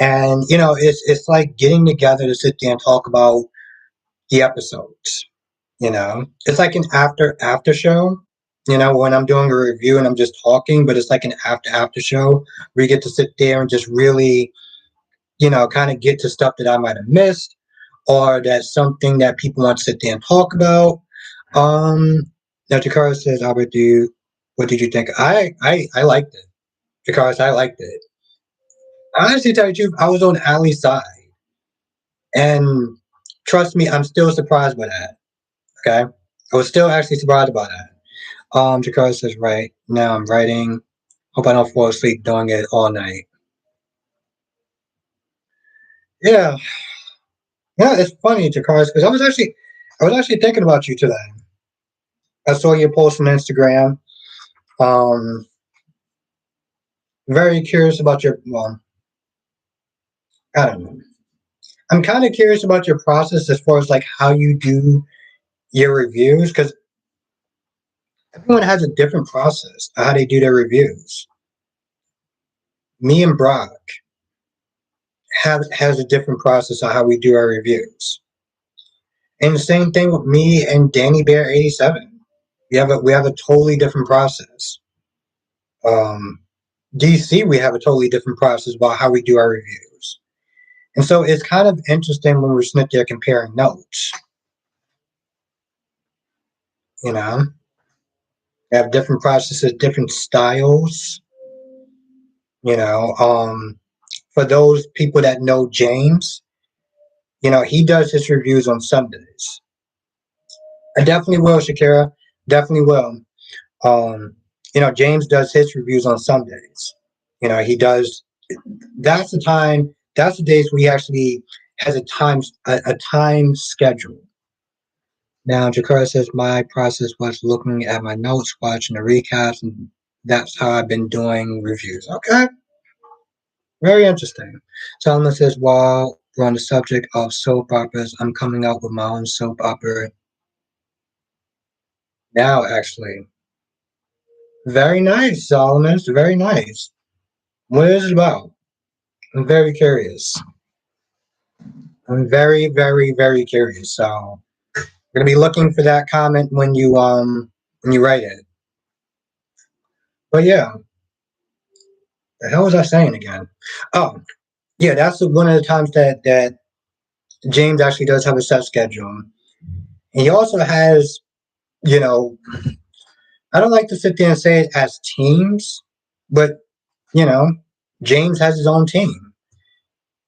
And, it's like getting together to sit there and talk about the episodes, It's like an after show, when I'm doing a review and I'm just talking, but it's like an after show where you get to sit there and just really, kind of get to stuff that I might have missed or that's something that people want to sit there and talk about. Um, Now, Takara says, Albert, what did you think? I liked it. Because I liked it. Honestly, to tell you the truth, I was on Ali's side. And trust me, I'm still surprised by that. Okay? I was still actually surprised about that. Jakar says, right now I'm writing. Hope I don't fall asleep doing it all night. Yeah. Yeah, it's funny, Jakar, because I was actually thinking about you today. I saw your post on Instagram. Um, very curious about well, I don't know. I'm kind of curious about your process as far as like how you do your reviews because everyone has a different process of how they do their reviews. Me and Brock has a different process of how we do our reviews. And the same thing with me and Danny Bear 87. We have a totally different process. Um, DC, we have a totally different process about how we do our reviews. And so it's kind of interesting when we're sitting there comparing notes. You know, we have different processes, different styles. You know, for those people that know James, he does his reviews on Sundays. I definitely will, Shakira. Definitely will. Um, James does his reviews on Sundays. He does. That's the time. That's the days where he actually has a time schedule. Now, Jakara says my process was looking at my notes, watching the recaps, and that's how I've been doing reviews. Okay, very interesting. Salma says while we're on the subject of soap operas, I'm coming out with my own soap opera now. Actually, very nice, Solomon. Very nice. What is it about? I'm very curious. I'm very, very, very curious. So I'm gonna be looking for that comment when you write it. But yeah, the hell was I saying again? Oh, yeah, that's one of the times that James actually does have a set schedule. And he also has, you know, I don't like to sit there and say it as teams, but, you know, James has his own team.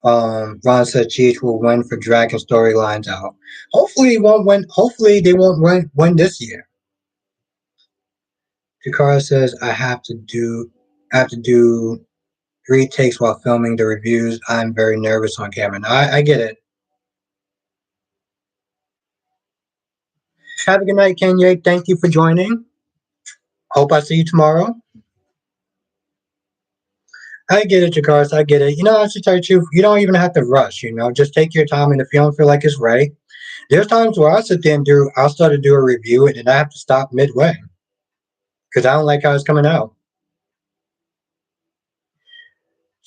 Ron said Cheech will win for dragging storylines out. Hopefully he won't win. Hopefully they won't win this year. Jakara says I have to do 3 takes while filming the reviews. I'm very nervous on camera. Now, I get it. Have a good night, Kenya. Thank you for joining. Hope I see you tomorrow. I get it, Jakars. I get it. You know, I should tell you the truth. You don't even have to rush. You know, just take your time, and if you don't feel like it's right, there's times where I sit there and I'll start to do a review, and then I have to stop midway because I don't like how it's coming out.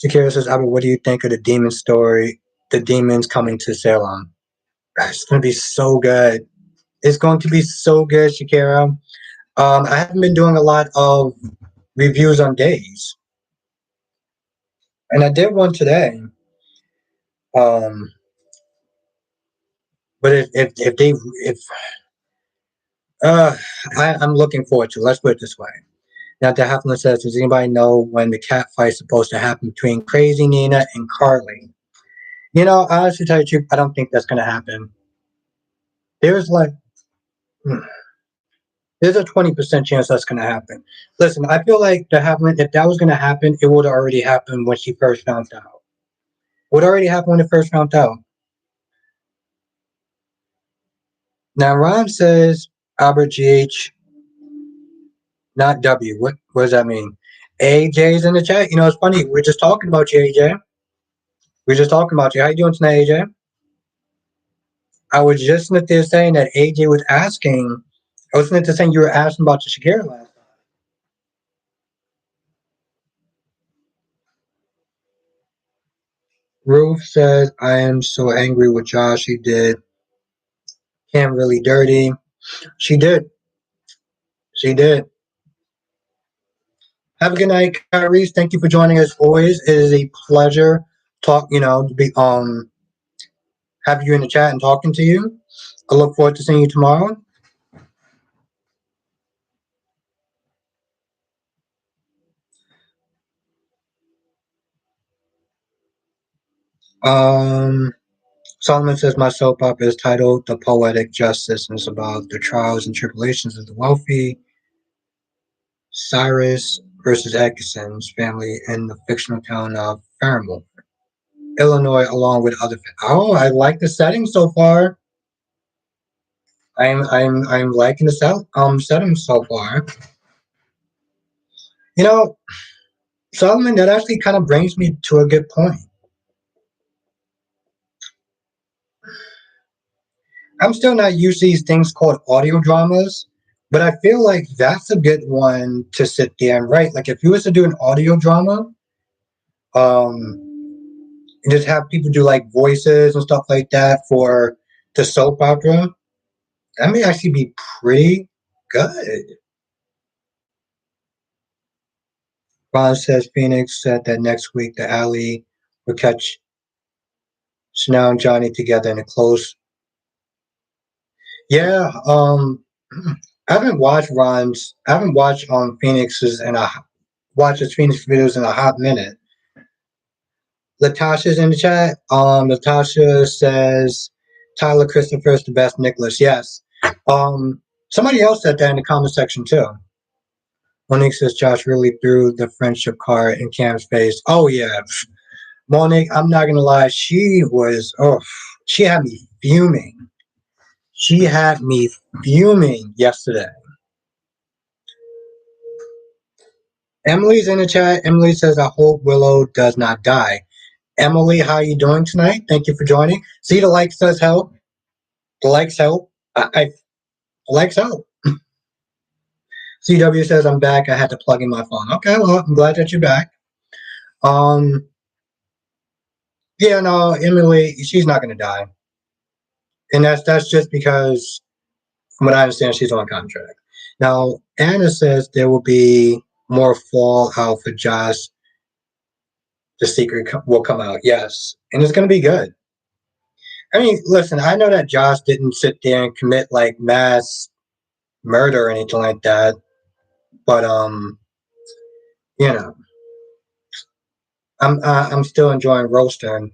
Shakira says, Albert, what do you think of the demon story? The demons coming to Salem. It's going to be so good. It's going to be so good, Shakira. I haven't been doing a lot of reviews on days, and I did one today. Um, but if they if I'm looking forward to. Let's put it this way. Now, De Hefflin says, does anybody know when the cat fight is supposed to happen between Crazy Nina and Carly? You know, honestly, tell you the truth, I don't think that's going to happen. There's like, there's a 20% chance that's going to happen. Listen, I feel like De Hefflin, if that was going to happen, it would have already happened when she first found out. It would already happen when it first found out. Now, Ron says, Albert GH, not W. What does that mean? AJ's in the chat. You know, it's funny. We're just talking about you, AJ. We're just talking about you. How you doing tonight, AJ? I was just in there saying that AJ was asking. I was in there saying you were asking about the Shakira last time. Ruth says, I am so angry with Josh. He did Cam really dirty. She did. She did. Have a good night, Kyrie. Thank you for joining us always. It is a pleasure to be have you in the chat and talking to you. I look forward to seeing you tomorrow. Solomon says my soap opera is titled The Poetic Justice and it's about the trials and tribulations of the wealthy Cyrus versus Atkinson's family in the fictional town of Fairmont, Illinois, along with other. Oh, I like the setting so far. I'm liking the setting so far. You know, Solomon, that actually kind of brings me to a good point. I'm still not used to these things called audio dramas, but I feel like that's a good one to sit there and write. Like if you was to do an audio drama, um, and just have people do like voices and stuff like that for the soap opera, that may actually be pretty good. Ron says Phoenix said that next week the alley will catch Chanel and Johnny together in a close. Yeah, I haven't watched Phoenix's and I watched his Phoenix videos in a hot minute. Latasha's in the chat. Latasha says Tyler Christopher is the best Nikolas. Yes. Somebody else said that in the comment section too. Monique says Josh really threw the friendship card in Cam's face. Oh yeah. Monique, I'm not gonna lie, she had me fuming. She had me fuming yesterday. Emily's in the chat. Emily says, I hope Willow does not die. Emily, how are you doing tonight? Thank you for joining. See, the likes does help. The likes help. The likes help. CW says, I'm back. I had to plug in my phone. Okay, well, I'm glad that you're back. Yeah, no, Emily, she's not going to die. And that's just because, from what I understand, she's on contract. Now, Anna says there will be more fallout for Josh. The secret will come out. Yes. And it's going to be good. I mean, listen, I know that Josh didn't sit there and commit like mass murder or anything like that, but you know, I'm still enjoying roasting.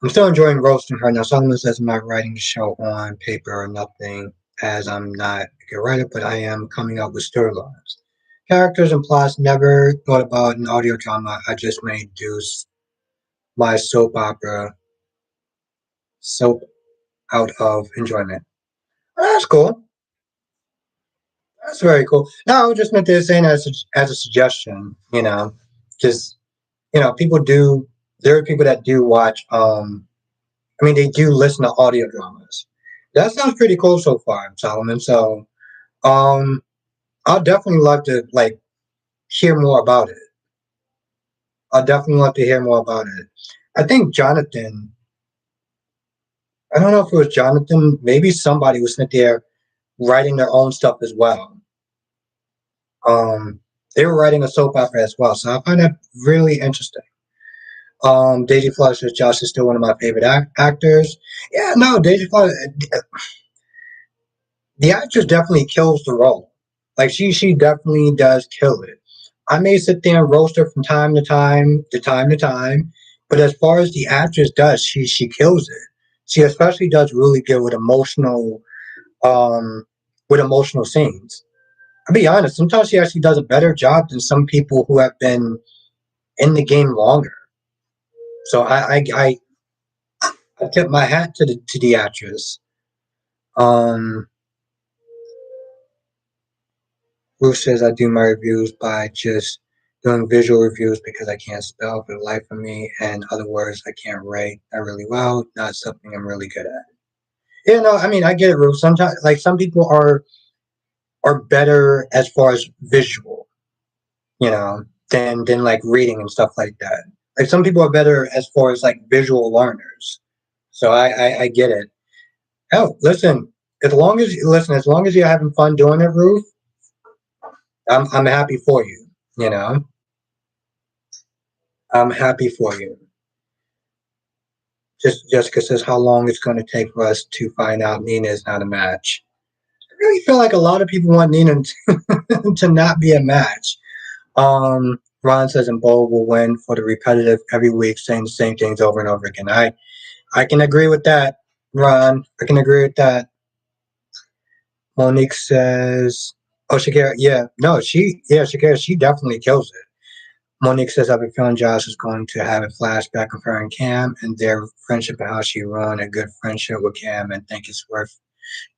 I'm still enjoying roasting her. Now, Solomon says I'm not writing the show on paper or nothing, as I'm not a good writer, but I am coming up with storylines. Characters and plots never thought about an audio drama. I just made Deuce my soap out of enjoyment. Oh, that's cool. That's very cool. No, I was just meant to say as a suggestion, because people do. There are people that do watch. I mean, they do listen to audio dramas. That sounds pretty cool so far, Solomon. So, um, I'll definitely love to like hear more about it. I'll definitely love to hear more about it. I think Jonathan. I don't know if it was Jonathan. Maybe somebody was sitting there writing their own stuff as well. Um, they were writing a soap opera as well, so I find that really interesting. Daisy Fletcher's Josh is still one of my favorite actors. Yeah, no, Daisy Fletcher, the actress definitely kills the role. Like she definitely does kill it. I may sit there and roast her from time to time, but as far as the actress does, she kills it. She especially does really good um with emotional scenes. I'll be honest, sometimes she actually does a better job than some people who have been in the game longer. So I tip my hat to the actress. Um, Ruth says I do my reviews by just doing visual reviews because I can't spell for the life of me. And other words, I can't write that really well. Not something I'm really good at. Yeah, no, I mean I get it, Ruth. Sometimes, like some people are better as far as visual, than like reading and stuff like that. Like some people are better as far as like visual learners. So I get it. Oh, listen, as long as you're having fun doing it, Ruth, I'm happy for you. You know, I'm happy for you. Just Jessica says how long it's going to take for us to find out Nina is not a match. I really feel like a lot of people want Nina to not be a match. Ron says and Bo will win for the repetitive every week saying the same things over and over again. I can agree with that, Ron. I can agree with that. Monique says, "Oh, Shakira, yeah, no, Shakira, she definitely kills it." Monique says, "I've been feeling Josh is going to have a flashback of her and Cam and their friendship and how she ruined a good friendship with Cam and think it's worth."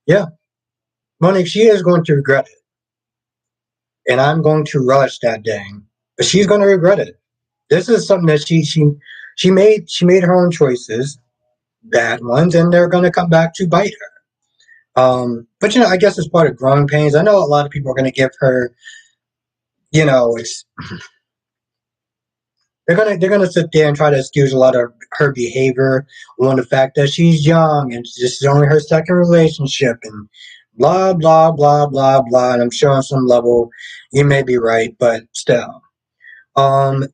Yeah, Monique, she is going to regret it, and I'm going to relish that day, but she's going to regret it. This is something that she made her own choices, bad ones, and they're going to come back to bite her. But I guess it's part of growing pains. I know a lot of people are going to give her, it's they're gonna sit there and try to excuse a lot of her behavior on the fact that she's young and this is only her second relationship and blah blah blah blah blah. And I'm sure on some level you may be right, but still.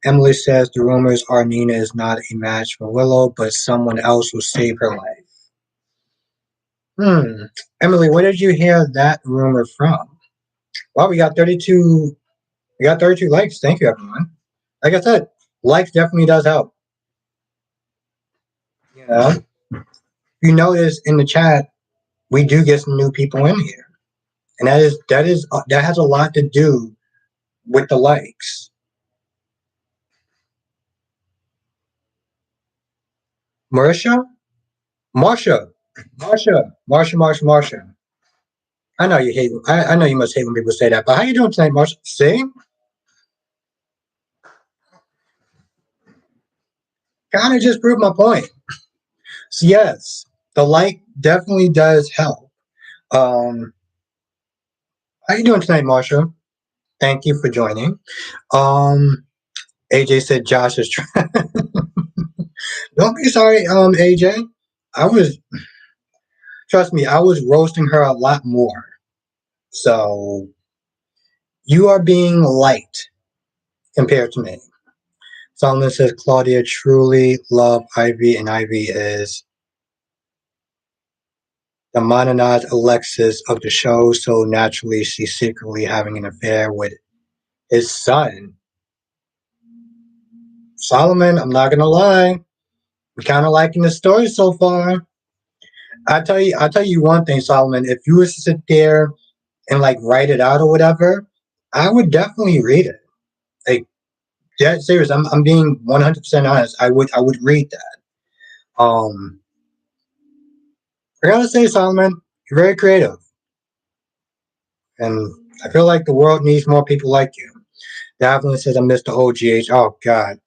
Emily says the rumors are Nina is not a match for Willow, but someone else will save her life. Hmm. Emily, where did you hear that rumor from? Well, we got 32. We got 32 likes. Thank you, everyone. Like I said, likes definitely does help. You know, you notice in the chat we do get some new people in here, and that has a lot to do with the likes. Marsha, Marsha, Marsha. I know you hate. I know you must hate when people say that. But how you doing tonight, Marsha? See, kind of just proved my point. So yes, the like definitely does help. Um, how you doing tonight, Marsha? Thank you for joining. Um, AJ said Josh is trying. Don't be sorry, AJ. I was Trust me, I was roasting her a lot more. So you are being light compared to me. Solomon says Claudia truly loved Ivy, and Ivy is the mononized Alexis of the show, so naturally she's secretly having an affair with his son. Solomon, I'm not gonna lie, I'm kind of liking the story so far. I tell you one thing, Solomon. If you was to sit there and like write it out or whatever, I would definitely read it. Like, dead serious. I'm being 100% honest. I would read that. I gotta say, Solomon, you're very creative, and I feel like the world needs more people like you. Daphne says, "I missed the OGH." Oh God,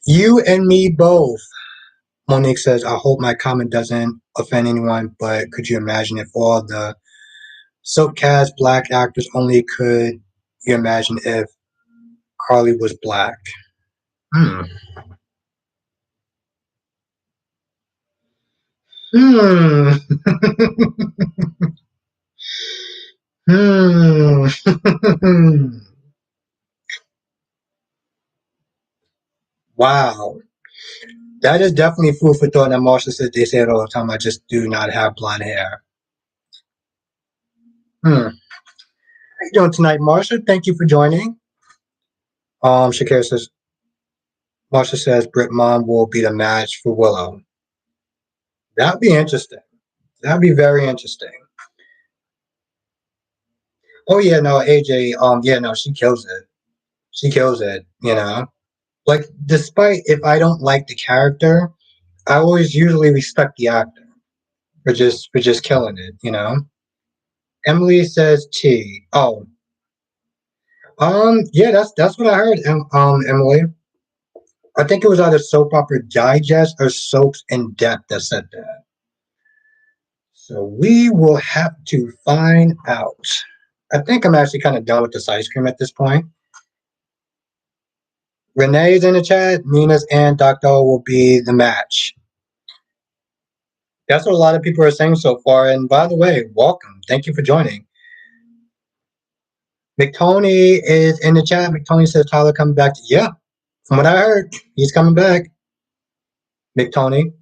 you and me both. Monique says, "I hope my comment doesn't offend anyone, but could you imagine if all the Silk cast black actors only could you imagine if Carly was black?" Hmm. Hmm. Hmm. Wow. That is definitely food for thought. And Marsha says they say it all the time. I just do not have blonde hair. Hmm. How you doing tonight, Marsha? Thank you for joining. Shakira says Marsha says Brit Mom will be the match for Willow. That'd be interesting. That'd be very interesting. Oh yeah, no, AJ, yeah, no, she kills it. She kills it, you know. Like despite if I don't like the character, I always usually respect the actor for just killing it, you know. Emily says T. Oh, yeah, that's what I heard. Emily, I think it was either Soap Opera Digest or Soaps in Depth that said that. So we will have to find out. I think I'm actually kind of done with this ice cream at this point. Renee's in the chat. Nina's and Dr. O will be the match. That's what a lot of people are saying so far. And by the way, welcome. Thank you for joining. McTony is in the chat. McTony says Tyler coming back. Yeah, from what I heard, he's coming back. McTony.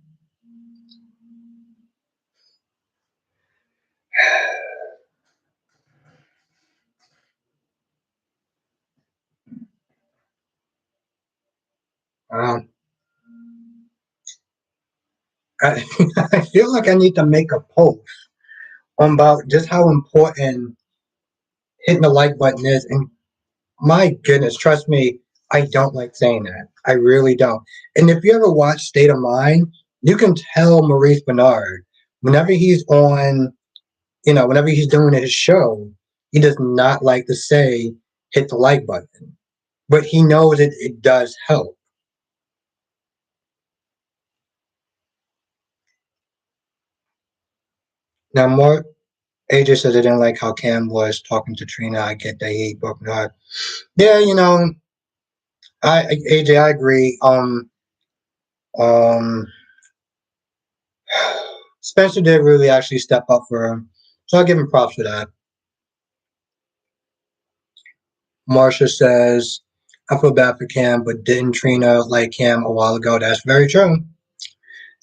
Um, I, I feel like I need to make a post about just how important hitting the like button is. And my goodness, trust me, I don't like saying that. I really don't. And if you ever watch State of Mind, you can tell Maurice Bernard whenever he's on, whenever he's doing his show, he does not like to say hit the like button, but he knows it does help. Now, more AJ says I didn't like how Cam was talking to Trina. I get that he broke my heart. Yeah, AJ, I agree. Um, Spencer did really actually step up for him, so I'll give him props for that. Marsha says, I feel bad for Cam, but didn't Trina like Cam a while ago? That's very true.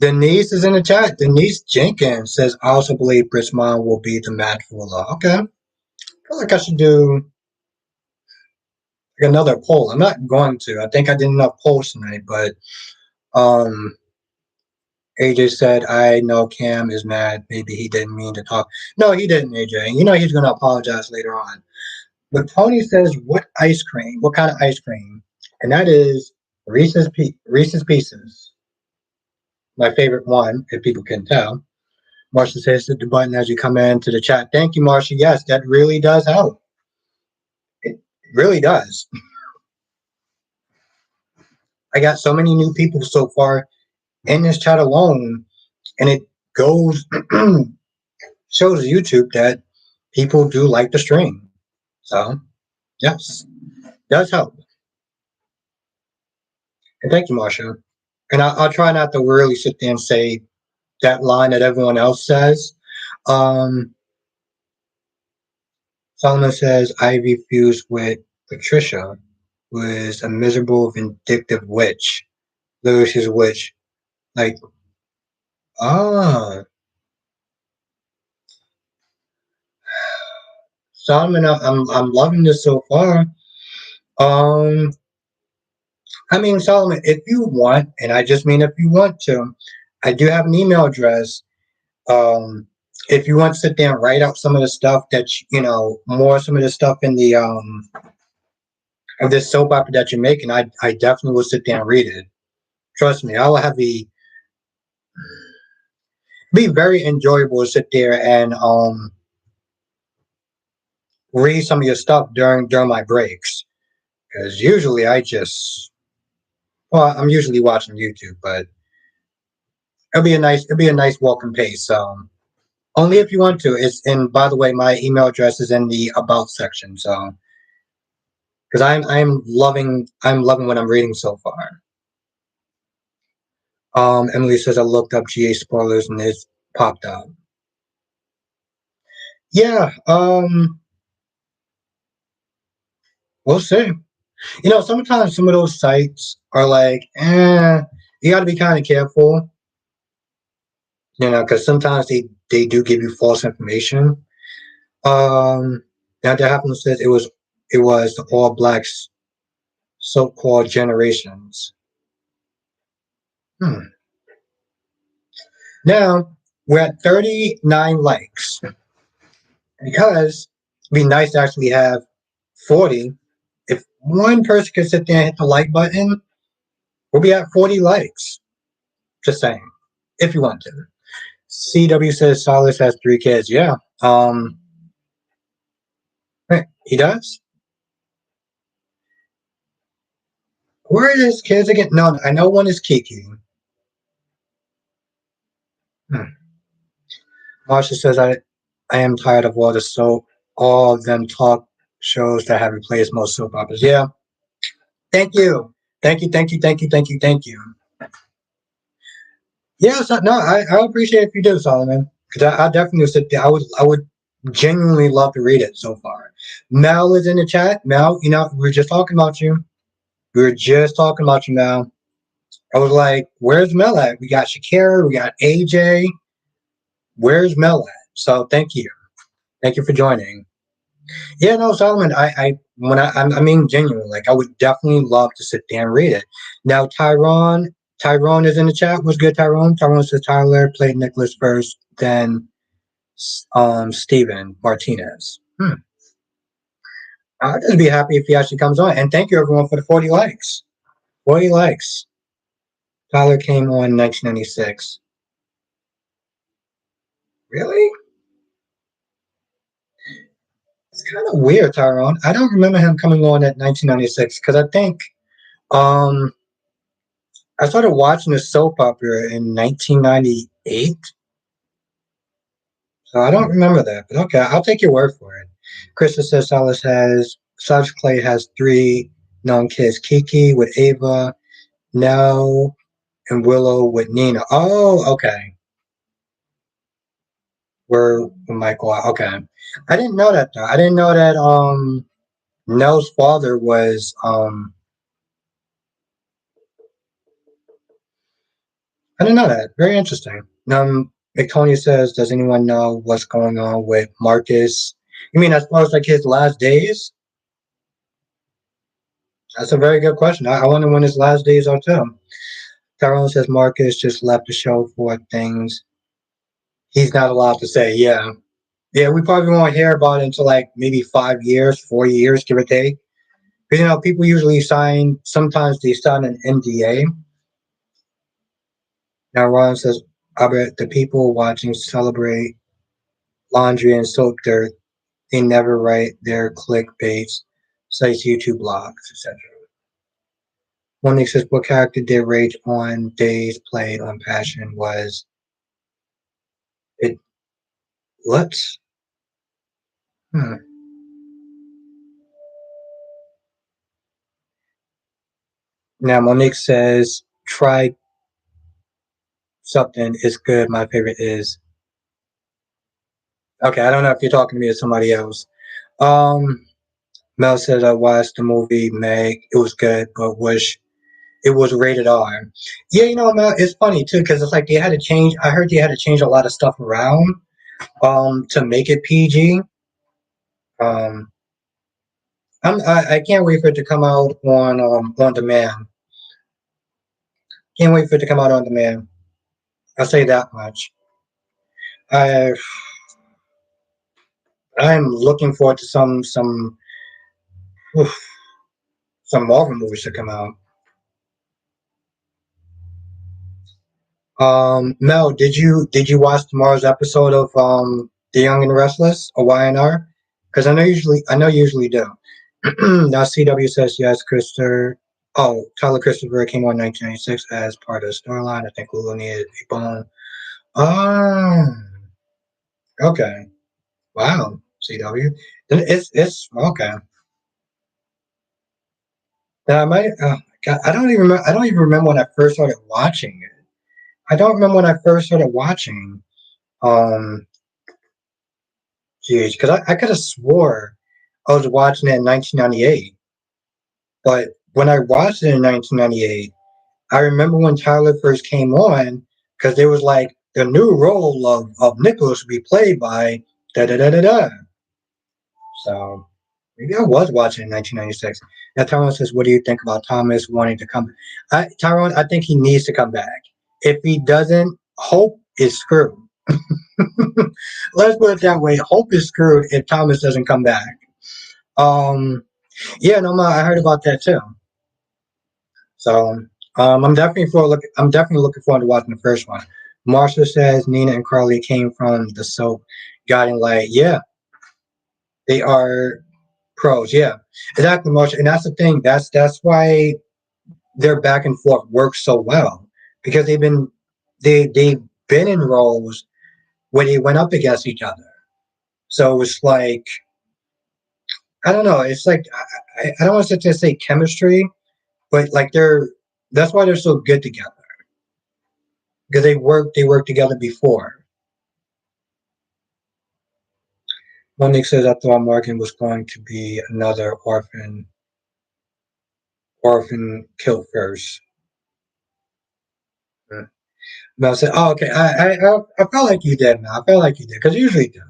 Denise is in the chat. Denise Jenkins says, I also believe Britt's mom will be the match for Law. Okay. I feel like I should do like another poll. I'm not going to. I think I did enough polls tonight, but um, AJ said, I know Cam is mad. Maybe he didn't mean to talk. No, he didn't, AJ. You know he's going to apologize later on. But Tony says, what ice cream? What kind of ice cream? And that is Reese's Pieces. My favorite one, if people can tell. Marcia says, hit the button as you come into the chat. Thank you, Marcia. Yes, that really does help. It really does. I got so many new people so far in this chat alone, and it goes shows YouTube that people do like the stream. So, yes, does help. And thank you, Marcia. And I'll try not to really sit there and say that line that everyone else says. Um, Solomon says Ivy fused with Patricia, who is a miserable, vindictive witch. Literally, she's a witch. Like, ah. Solomon, I'm loving this so far. Um, I mean, Solomon, if you want, and I just mean if you want to, I do have an email address. Um, if you want to sit there and write out some of the stuff that more some of the stuff in the of this soap opera that you're making, I definitely will sit there and read it. Trust me, I will have be very enjoyable to sit there and read some of your stuff during my breaks. Because usually I'm usually watching YouTube, but it'll be a nice welcome pace. Only if you want to. It's and by the way, my email address is in the about section. So because I'm loving what I'm reading so far. Emily says I looked up GA spoilers and it's popped up. Yeah. We'll see. Sometimes some of those sites are like, you got to be kind of careful, because sometimes they do give you false information. Now that happens says it was the All Blacks so-called generations. Hmm. Now we're at 39 likes because it'd be nice to actually have 40. If one person could sit there and hit the like button, we'll be at 40 likes. Just saying, if you want to. CW says Solis has 3 kids. Yeah. He does. Where are his kids again? No, I know one is Kiki. Hmm. Marsha says I am tired of all of them talk shows that have replaced most soap operas. Yeah. Thank you. Thank you. Thank you. Thank you. Thank you. Thank you. Yeah. So, no, I appreciate if you do, Solomon, because I definitely sit there. I would genuinely love to read it so far. Mel is in the chat. Mel, we were just talking about you. We were just talking about you, Mel. I was like, where's Mel at? We got Shakira, we got AJ. Where's Mel at? So thank you. Thank you for joining. Yeah, no, Solomon, I mean genuine, like I would definitely love to sit there and read it. Now Tyrone is in the chat. What's good, Tyrone? Tyrone says Tyler played Nikolas first, then Steven Martinez. I'd just be happy if he actually comes on. And thank you everyone for the 40 likes. 40 likes. Tyler came on in 1996. Really? It's kind of weird, Tyrone. I don't remember him coming on at 1996 because I think um, I started watching the soap opera in 1998. So I don't remember that, but okay, I'll take your word for it. Krista says Silas Clay has 3 known kids: Kiki with Ava, Nell, and Willow with Nina. Oh, okay. We're with Michael. Okay, I didn't know that though. I didn't know that Nell's father was I didn't know that. Very interesting. Victoria says, does anyone know what's going on with Marcus? You mean as far as like his last days? That's a very good question. I wonder when his last days are too. Tyrone says Marcus just left the show for things he's not allowed to say. Yeah. Yeah, we probably won't hear about it until like maybe 5 years, 4 years, give or take. Because people usually sometimes they sign an NDA. Now Ron says, Albert, the people watching celebrate laundry and soap dirt. They never write their clickbait sites, YouTube blogs, etc. One says, what character did Rage on Days played on Passion was it Lutz? Hmm. Now Monique says, try something. It's good. My favorite is. Okay, I don't know if you're talking to me or somebody else. Um, Mel says I watched the movie Meg. It was good, but wish it was rated R. Yeah, Mel, it's funny too because it's like they had to change. I heard they had to change a lot of stuff around to make it PG. Um, I can't wait for it to come out on demand. Can't wait for it to come out on demand. I'll say that much. I I'm looking forward to oof, some Marvel movies to come out. Mel, did you watch tomorrow's episode of The Young and the Restless or YNR? Because I know you usually do. Now CW says yes. Tyler Christopher came on 1996 as part of the storyline. I think Lulu needed a bone. Oh, okay. Wow, CW. Then it's okay. Now I might. God, I don't even remember. I don't even remember when I first started watching it. I don't remember when I first started watching. Um, Geez, because I could have swore I was watching it in 1998. But when I watched it in 1998, I remember when Tyler first came on because there was like the new role of Nikolas would be played by da da da da da. So maybe I was watching in 1996. Now Tyrone says, "What do you think about Thomas wanting to come?" Tyrone, I think he needs to come back. If he doesn't, Hope is screwed. Let's put it that way. Hope is screwed if Thomas doesn't come back. Um, yeah, no, I heard about that too. So I'm definitely looking forward to watching the first one. Marsha says Nina and Carly came from the soap Guiding Light. Yeah, they are pros. Yeah, exactly, Marsha. And that's the thing. That's why their back and forth works so well because they've been in roles where they went up against each other. So it's like I don't know. It's like I don't want to say chemistry, but like that's why they're so good together because they worked together before. Monique says I thought Morgan was going to be another orphan killed first. Mel said, "Oh, okay. I felt like you did, Mel. I felt like you did because you usually do."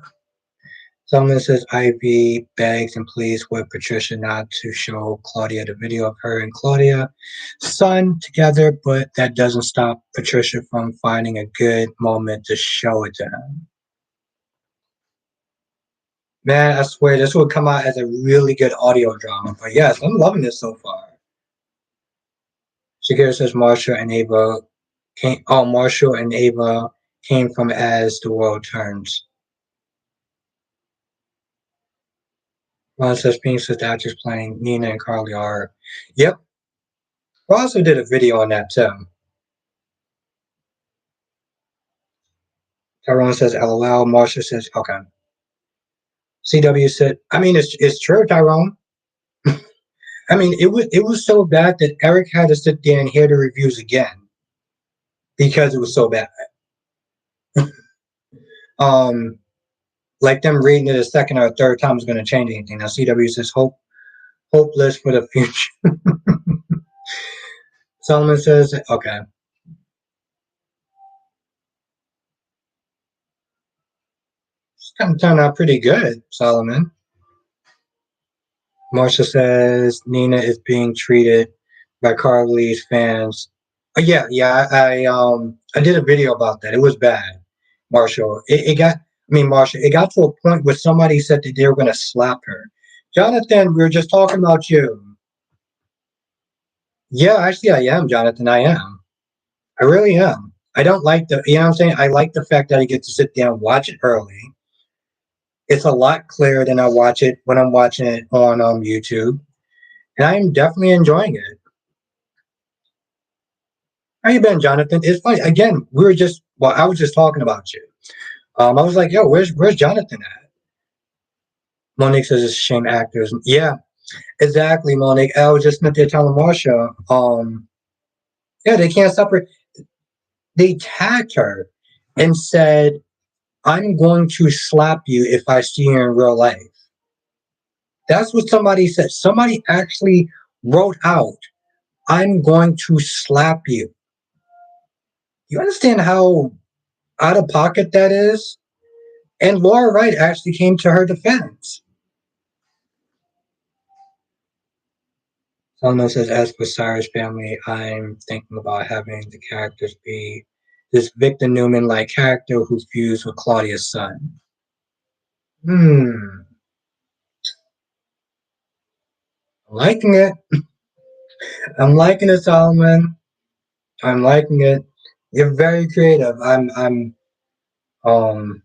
Someone says Ivy begs and pleads with Patricia not to show Claudia the video of her and Claudia son together, but that doesn't stop Patricia from finding a good moment to show it to him. Man, I swear this will come out as a really good audio drama. But yes, I'm loving this so far. Shakira says Marshall and Ava came from as the world turns. Ron says Pink says the actors playing Nina and Carly are. Yep. We also did a video on that too. Tyrone says LOL. Marshall says okay. CW said, I mean it's true, Tyrone. I mean it was so bad that Eric had to sit there and hear the reviews again because it was so bad. Um like them reading it a second or a third time is gonna change anything. Now CW says hopeless for the future. Solomon says, okay. It's kind of turned out pretty good, Solomon. Marsha says Nina is being treated by Carly's fans. Yeah. I did a video about that. It was bad, Marshall. Marsha. It got to a point where somebody said that they were going to slap her. Jonathan, we were just talking about you. Yeah, actually, I am, Jonathan. I am. I really am. I don't like you know what I'm saying? I like the fact that I get to sit down and watch it early. It's a lot clearer than I watch it when I'm watching it on YouTube, and I'm definitely enjoying it. How you been, Jonathan? It's funny. Again, I was just talking about you. I was like, yo, where's Jonathan at? Monique says it's a shame actors. Yeah, exactly, Monique. I was just meant to tell Marsha. Yeah, they can't separate. They tagged her and said, "I'm going to slap you if I see you in real life." That's what somebody said. Somebody actually wrote out, "I'm going to slap you." You understand how out of pocket that is? And Laura Wright actually came to her defense. Someone says, as for Cyrus family, I'm thinking about having the characters be this Victor Newman like character who fused with Claudia's son. Hmm, I'm liking it. I'm liking it, Solomon. I'm liking it. You're very creative. Um I'm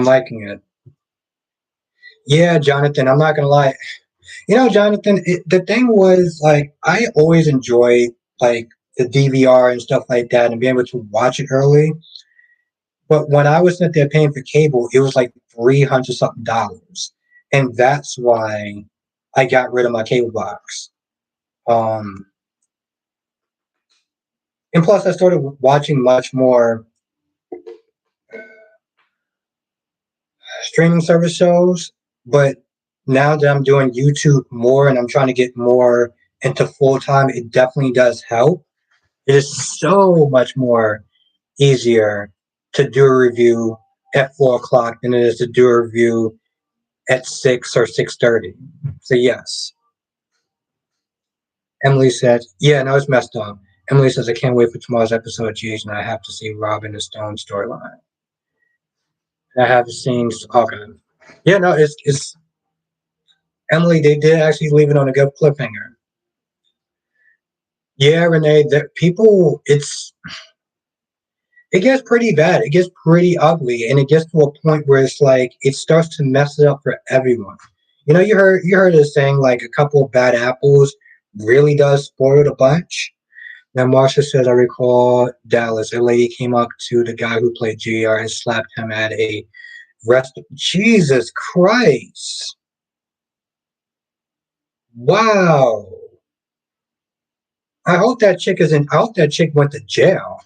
liking it. Yeah, Jonathan, I'm not gonna lie. Jonathan, the thing was like I always enjoyed like the DVR and stuff like that and being able to watch it early. But when I was sitting there paying for cable, it was like $300 something dollars, and that's why I got rid of my cable box. Um, and plus, I started watching much more streaming service shows. But now that I'm doing YouTube more and I'm trying to get more into full time, it definitely does help. It is so much more easier to do a review at 4 o'clock than it is to do a review at 6 or 6:30. So yes, Emily says, yeah, no, it's messed up. Emily says, I can't wait for tomorrow's episode of GH, and I have to see Robin and Stone storyline. I have seen, okay. Yeah, no, it's Emily, they did actually leave it on a good cliffhanger. Yeah, Renee, that people, it gets pretty bad. It gets pretty ugly, and it gets to a point where it's like it starts to mess it up for everyone. You heard it saying like a couple of bad apples really does spoil the bunch. Now Marsha says, I recall Dallas. A lady came up to the guy who played GR and slapped him at a rest. Jesus Christ! Wow. I hope that chick is in. I hope that chick went to jail.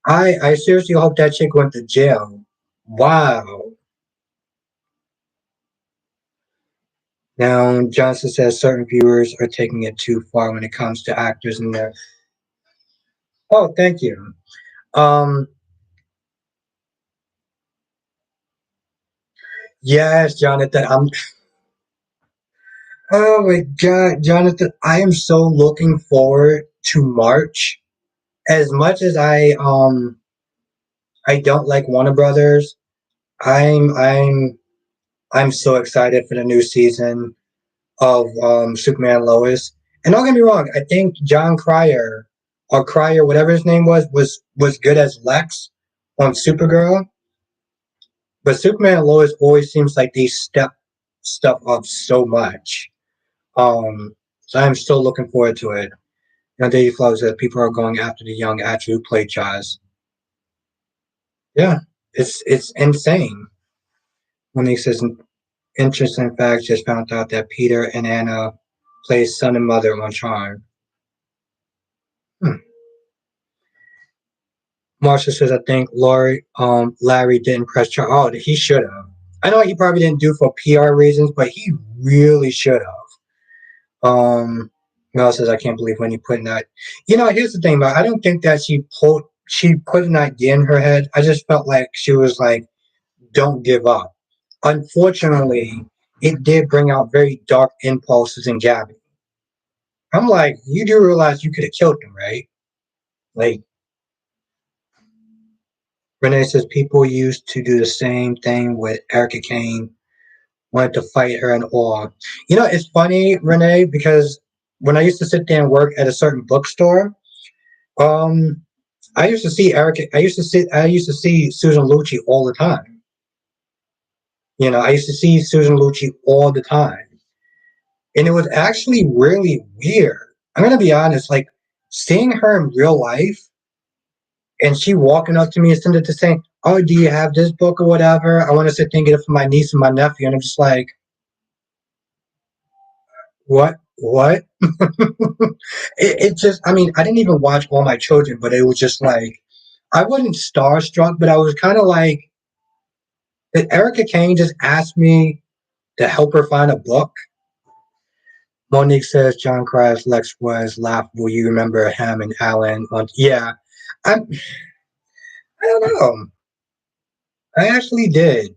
I seriously hope that chick went to jail. Wow. Now, Johnson says certain viewers are taking it too far when it comes to actors and their. Oh, thank you. Um, yes, Jonathan. Oh my God, Jonathan. I am so looking forward to March. As much as I don't like Warner Brothers, I'm I'm I'm so excited for the new season of Superman and Lois. And don't get me wrong, I think John Cryer or Cryer, whatever his name was good as Lex on Supergirl. But Superman and Lois always seems like they step stuff up so much. So I'm still looking forward to it. Daily Flow says people are going after the young actor who played Chaz. Yeah, it's insane. When he says interesting fact, just found out that Peter and Anna plays son and mother on Charm. Hmm. Marsha says, I think Larry didn't press charge. Oh, he should have. I know he probably didn't do for PR reasons, but he really should have. Mel says, I can't believe when he put in that. Here's the thing, about I don't think that she put an idea in her head. I just felt like she was like, don't give up. Unfortunately, it did bring out very dark impulses in Gabby. I'm like, you do realize you could have killed him, right? Like, Renee says people used to do the same thing with Erica Kane, wanted to fight her and all. It's funny, Renee, because when I used to sit there and work at a certain bookstore, um, I used to see Erica. I used to see Susan Lucci all the time. I used to see Susan Lucci all the time, and it was actually really weird. I'm gonna be honest, like seeing her in real life and she walking up to me and sending it to saying, "Oh, do you have this book or whatever? I want to sit there and get it for my niece and my nephew." And I'm just like, "What? What?" It just, I mean, I didn't even watch All My Children, but it was just like, I wasn't starstruck, but I was kind of like, did Erica Kane just ask me to help her find a book? Monique says John Cry's Lex was laughable. You remember him and Alan on, yeah. I don't know. I actually did.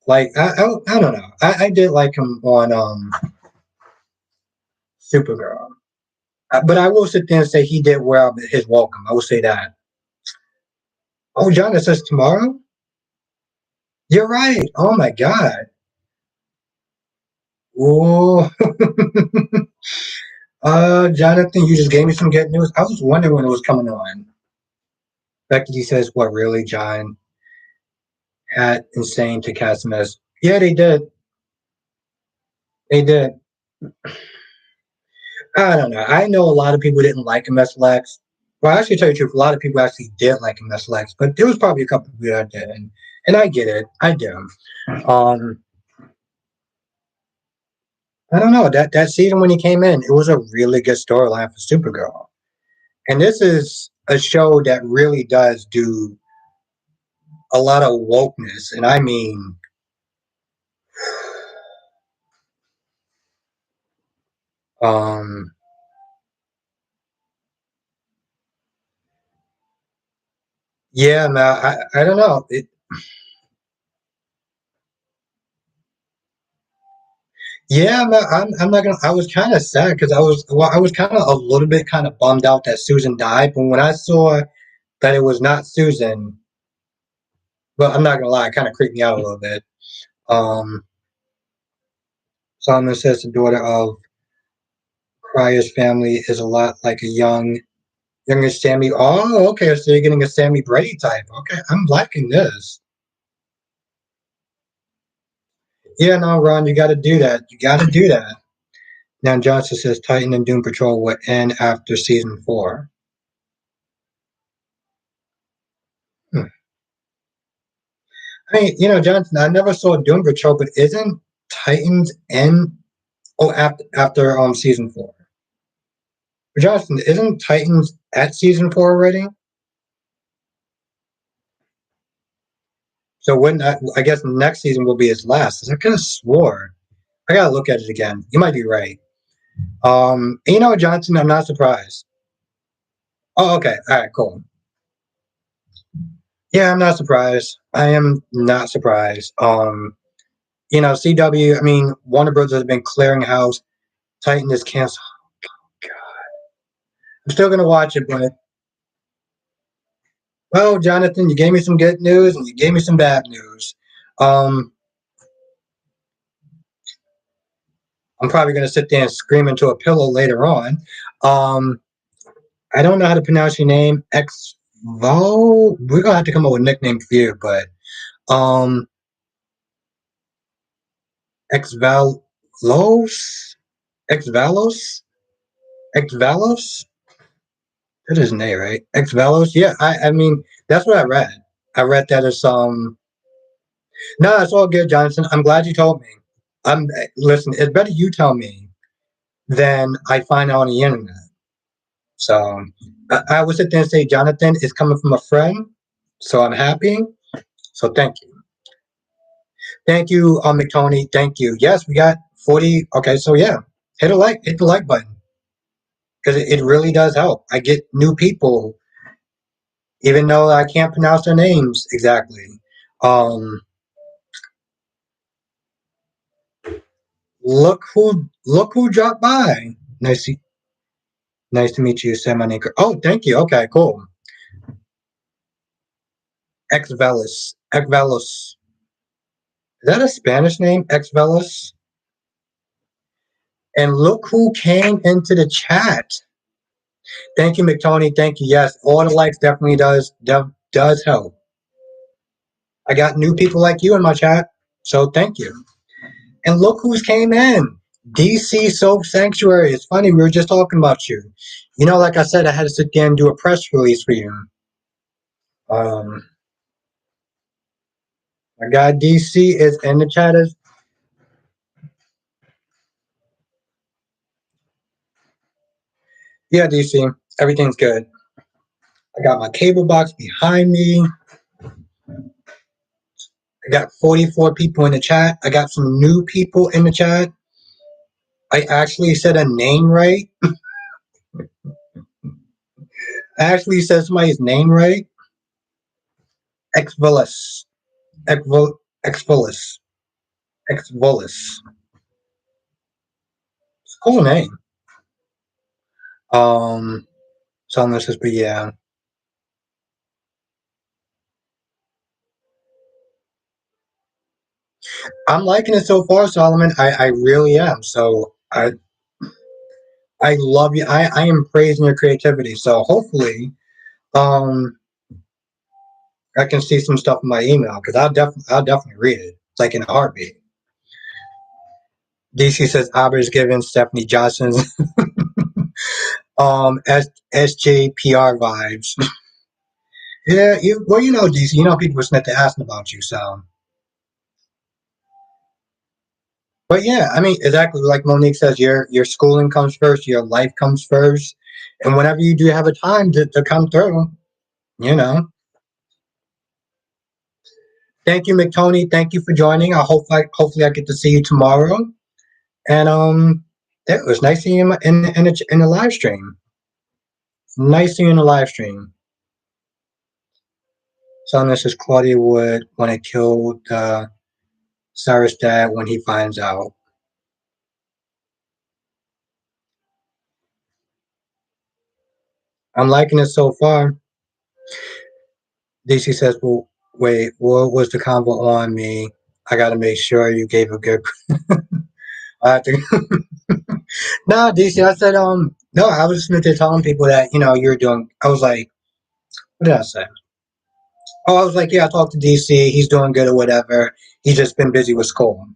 Like I don't know. I did like him on Supergirl. But I will sit there and say he did well his welcome. I will say that. Oh, John, it says tomorrow? You're right. Oh my God. Oh, Jonathan, you just gave me some good news. I was wondering when it was coming on. Becky says, "What really, John? Had insane to cast him as." Yeah, they did. They did. I don't know. I know a lot of people didn't like him as Lex. Well, actually, tell you the truth, a lot of people actually did like him as Lex, but there was probably a couple of people that didn't. And I get it. I do. Um, I don't know. That season when he came in, it was a really good storyline for Supergirl. And this is a show that really does do a lot of wokeness. And I mean, um, yeah, man, I don't know. Yeah, man, I'm not gonna. I was kind of sad because I was kind of a little bit kind of bummed out that Susan died. But when I saw that it was not Susan, but I'm not gonna lie, it kind of creeped me out a little bit. Um, Solomon says the daughter of Cryer's family is a lot like a younger Sammy. Oh, okay, so you're getting a Sammy Brady type. Okay, I'm liking this. Yeah, no, Ron, you got to do that. You got to do that. Now Johnson says Titan and Doom Patrol will end after season 4. Hmm. I mean, Johnson, I never saw Doom Patrol, but isn't Titans end? Oh, after season 4. But Johnson, isn't Titans at season 4 already? So when I guess next season will be its last. I kind of swore. I gotta look at it again. You might be right. Johnson, I'm not surprised. Oh, okay. All right, cool. Yeah, I'm not surprised. I am not surprised. CW, I mean, Warner Brothers has been clearing house. Titan is canceled. I'm still gonna watch it, but well, Jonathan, you gave me some good news and you gave me some bad news. Um, I'm probably gonna sit there and scream into a pillow later on. Um, I don't know how to pronounce your name. Exval. We're gonna have to come up with a nickname for you, but um, Exvalos, Exvalos, Exvalos. That is an A, right? Exvalos. Yeah, I mean that's what I read. I read that as No, it's all good, Jonathan. I'm glad you told me. Listen. It's better you tell me than I find out on the internet. So I would sit there and say, Jonathan is coming from a friend, so I'm happy. So thank you. Thank you, McTony. Thank you. Yes, we got 40. Okay, so yeah, hit the like button because it really does help. I get new people, even though I can't pronounce their names exactly. Um, look who dropped by. Nice to meet you, Samanika. Oh, thank you. Okay, cool. Exvelis. Is that a Spanish name? Exvelis. And look who came into the chat. Thank you, McTony. Thank you. Yes, all the likes definitely does help. I got new people like you in my chat, so thank you. And look who's came in. DC Soap Sanctuary. It's funny, we were just talking about you. Like I said, I had to sit there and do a press release for you. Um, my guy DC is in the chat. Yeah, DC, everything's good. I got my cable box behind me. I got 44 people in the chat. I got some new people in the chat. I actually said a name right. I actually said somebody's name right. Exvolis. Exvolis. Exvolis. It's a cool name. Um, some of this, but yeah, I'm liking it so far, Solomon. I really am. So I love you. I am praising your creativity. So hopefully, um, I can see some stuff in my email because I'll definitely read it. It's like in a heartbeat. DC says Albert is giving Stephanie Johnson's SJPR vibes. Yeah, well, you know, DC, you know, people were meant to ask about you, so. But yeah, I mean, exactly like Monique says, your schooling comes first, your life comes first, and whenever you do have a time to come through, you know. Thank you, McTony. Thank you for joining. Hopefully I get to see you tomorrow. And it was nice seeing you in the live stream. Nice seeing you in the live stream. So this is Claudia Wood when it killed Cyrus' dad when he finds out. I'm liking it so far. DC says, "Well, wait, what was the convo on me? I got to make sure you gave a good." I have to. No, DC. I said, no. I was just telling people that you're doing. I was like, what did I say? Oh, I was like, yeah, I talked to DC. He's doing good or whatever. He's just been busy with school,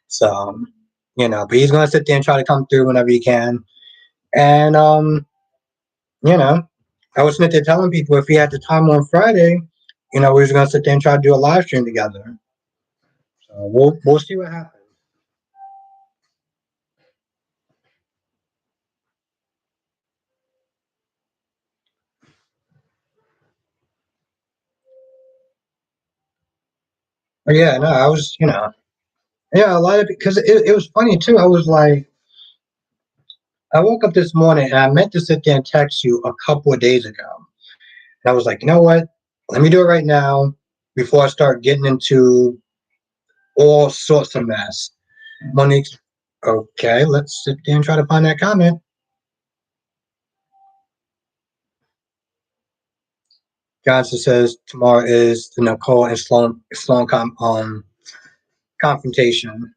so But he's gonna sit there and try to come through whenever he can. And you know, I was sitting there telling people if he had the time on Friday, we was gonna sit there and try to do a live stream together. So we'll see what happens. But yeah, no, I was, yeah, a lot of because it was funny too. I was like, I woke up this morning and I meant to sit there and text you a couple of days ago. And I was like, you know what? Let me do it right now before I start getting into all sorts of mess. Monique's okay. Let's sit there and try to find that comment. Johnson says tomorrow is the Nicole and Sloan confrontation.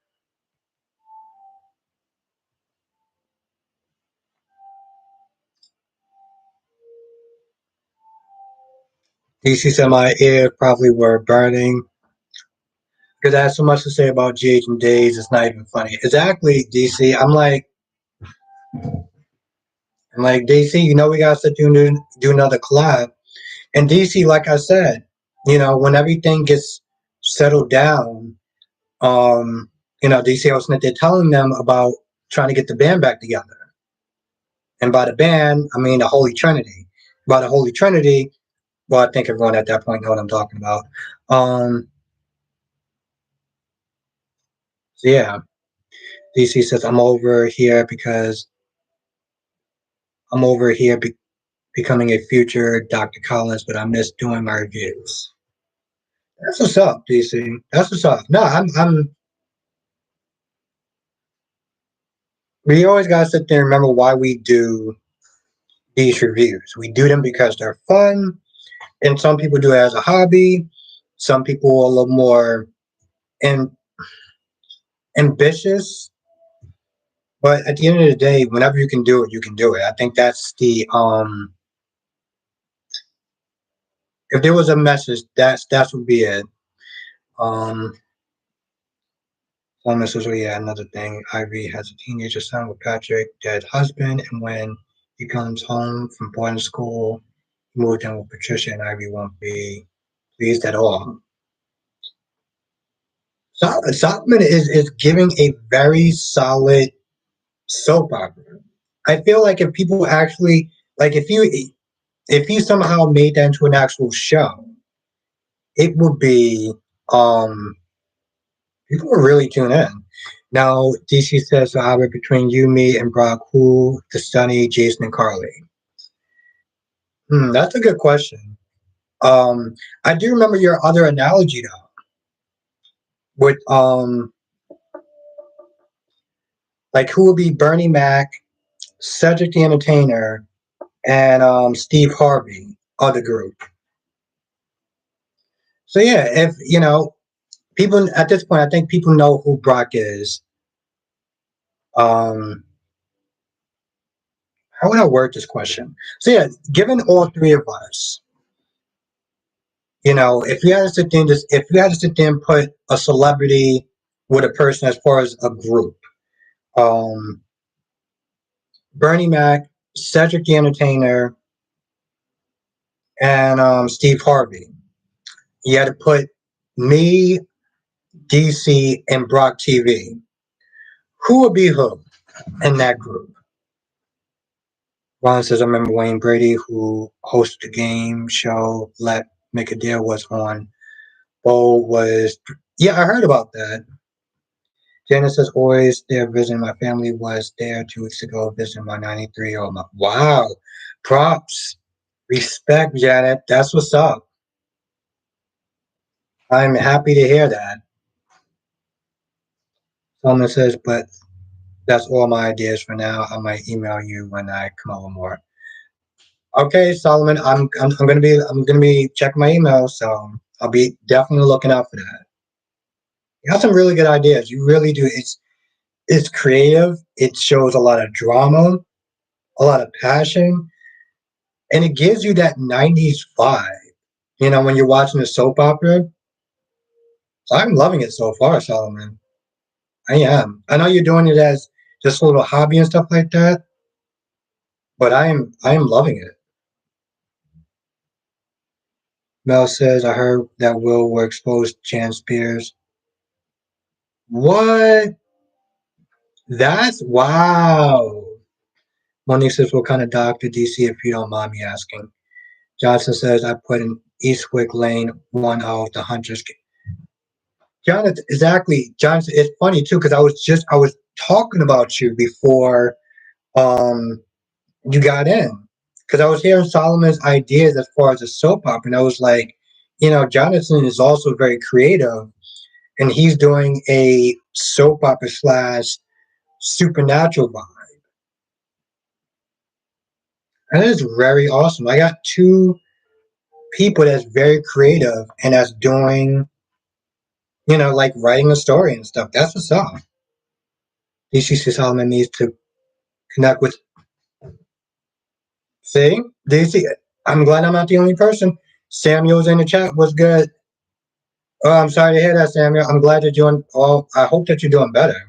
DC said my ear probably were burning because I had so much to say about GH and Days. It's not even funny. Exactly, DC. I'm like DC. We gotta sit there and do another collab. And DC, like I said, when everything gets settled down, DC, I was there telling them about trying to get the band back together. And by the band, I mean the Holy Trinity. By the Holy Trinity, well, I think everyone at that point know what I'm talking about. So yeah, DC says I'm over here becoming a future Dr. Collins, but I miss doing my reviews. That's what's up, DC. That's what's up. No, I'm. We always gotta sit there and remember why we do these reviews. We do them because they're fun, and some people do it as a hobby. Some people are a little more in, ambitious. But at the end of the day, whenever you can do it, you can do it. I think that's the if there was a message, that's would be it. Um, One message, yeah, another thing. Ivy has a teenager son with Patrick, dead husband, and when he comes home from boarding school, he moved in with Patricia, and Ivy won't be pleased at all. Solomon is giving a very solid soap opera. I feel like if people actually like if you somehow made that into an actual show, it would be people will really tune in. Now DC says so Albert between you, me, and Brock, who the Sunny, Jason, and Carly? That's a good question. I do remember your other analogy though, with like who would be Bernie Mac, Cedric the Entertainer, and Steve Harvey of the group. So yeah, if people at this point, I think people know who Brock is. Um, how would I word this question? So yeah, given all three of us, if you had to sit there and if you had to sit there and put a celebrity with a person as far as a group, um, Bernie Mac, Cedric the Entertainer, and Steve Harvey. You had to put me, DC, and Brock TV. Who would be who in that group? Ron says, I remember Wayne Brady, who hosted the game show Let Make a Deal, was on. Bo was, yeah, I heard about that. Janice says, always there visiting. My family was there 2 weeks ago visiting my 93-year-old mom. Wow. Props. Respect, Janet. That's what's up. I'm happy to hear that. Someone says, but that's all my ideas for now. I might email you when I come up with more. Okay, Solomon, I'm gonna be checking my email, so I'll be definitely looking out for that. You have some really good ideas. You really do. It's creative. It shows a lot of drama, a lot of passion, and it gives you that '90s vibe. When you're watching a soap opera. So I'm loving it so far, Solomon. I am. I know you're doing it as just a little hobby and stuff like that, but I am loving it. Mel says, I heard that Will were exposed to Jan Spears. What? That's wow. Monique says, what kind of doctor DC, if you don't mind me asking? Johnson says, I put in Eastwick Lane, one of the hunters. Jonathan, exactly. Johnson, it's funny too, because I was talking about you before um you got in. Because I was hearing Solomon's ideas as far as a soap opera, and I was like, Jonathan is also very creative, and he's doing a soap opera slash supernatural vibe. And it is very awesome. I got two people that's very creative and that's doing, like writing a story and stuff. That's what's up. DCC Solomon needs to connect with. See, DC. I'm glad I'm not the only person. Samuel's in the chat. What's good? Oh, I'm sorry to hear that, Samuel. I'm glad you're doing. Oh, I hope that you're doing better.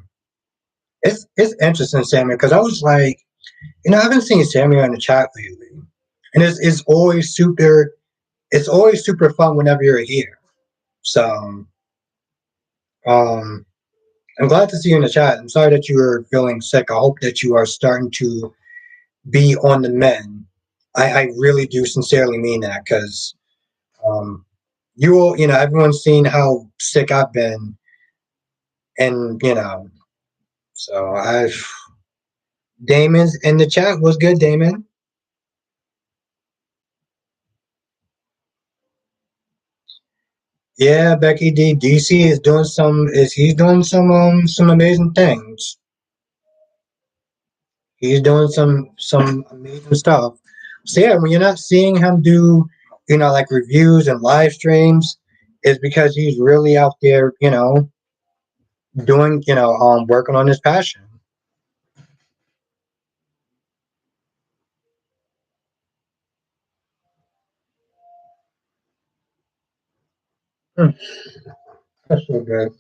It's interesting, Samuel, because I was like, I haven't seen Samuel in the chat lately, and it's always super. It's always super fun whenever you're here. So, um, I'm glad to see you in the chat. I'm sorry that you were feeling sick. I hope that you are starting to be on the mend. I really do sincerely mean that because you will, everyone's seen how sick I've been, and so I've. Damon's in the chat. What's good, Damon? Yeah, Becky D. DC is doing he's doing some amazing things. He's doing some amazing stuff. So yeah, when you're not seeing him do, like reviews and live streams, is because he's really out there, doing, working on his passion. Hmm, that's so good.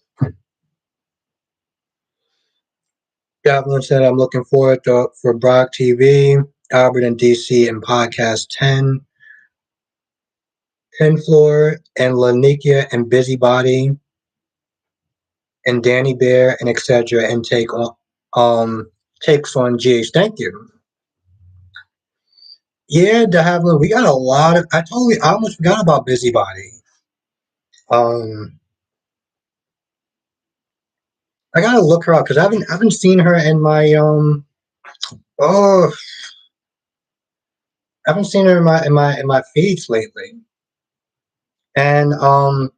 Devlin said, I'm looking forward to for Brock TV, Albert and DC and podcast 10 Floor and Lanikia and Busybody and Danny Bear and etc. and takes on GH. Thank you. Yeah, De Havilland, we got a lot of. I almost forgot about Busybody. Um, I gotta look her up because I haven't seen her in my oh I haven't seen her in my feeds lately. And the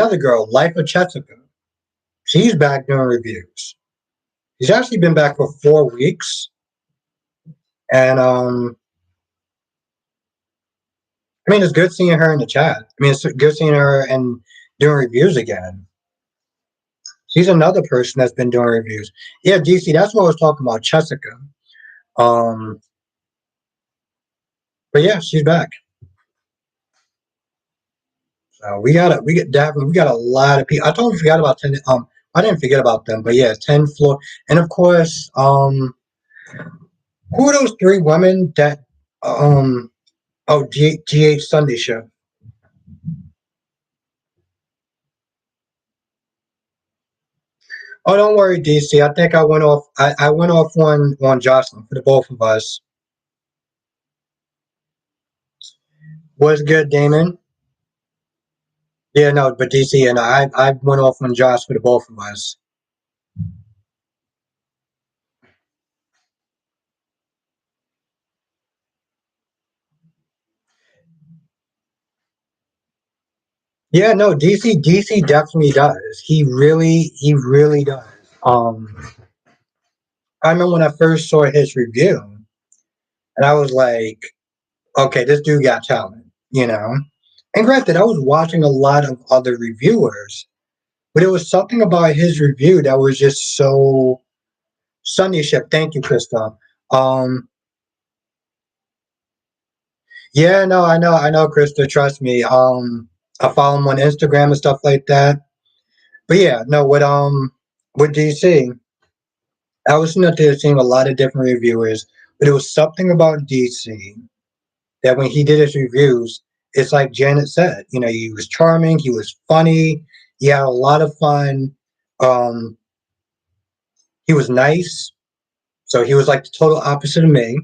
other girl, Life of Chetsica, she's back doing reviews. She's actually been back for 4 weeks. And I mean, it's good seeing her in the chat. I mean, it's good seeing her and doing reviews again. She's another person that's been doing reviews. Yeah, DC, that's what I was talking about, Jessica. Um, but yeah, she's back. So we got a lot of people. I totally forgot about 10. I didn't forget about them, but yeah, 10 floor, and of course, who are those three women that oh GH Sunday show? Oh, don't worry, DC. I think I went off. I went off on Jocelyn for the both of us. Was good, Damon. Yeah, no, but DC and I went off on Josh for the both of us. Yeah, no, DC definitely does. He really does. Um, I remember when I first saw his review, and I was like, okay, this dude got talent, you know. And granted, I was watching a lot of other reviewers, but it was something about his review that was just so Sunday ship. Thank you, Krista. Um, yeah, no, I know, Krista. Trust me. I follow him on Instagram and stuff like that. But yeah, no, with DC, I was sitting up there seeing a lot of different reviewers, but it was something about DC that when he did his reviews, it's like Janet said, you know, he was charming, he was funny, he had a lot of fun. Um, he was nice, so he was like the total opposite of me.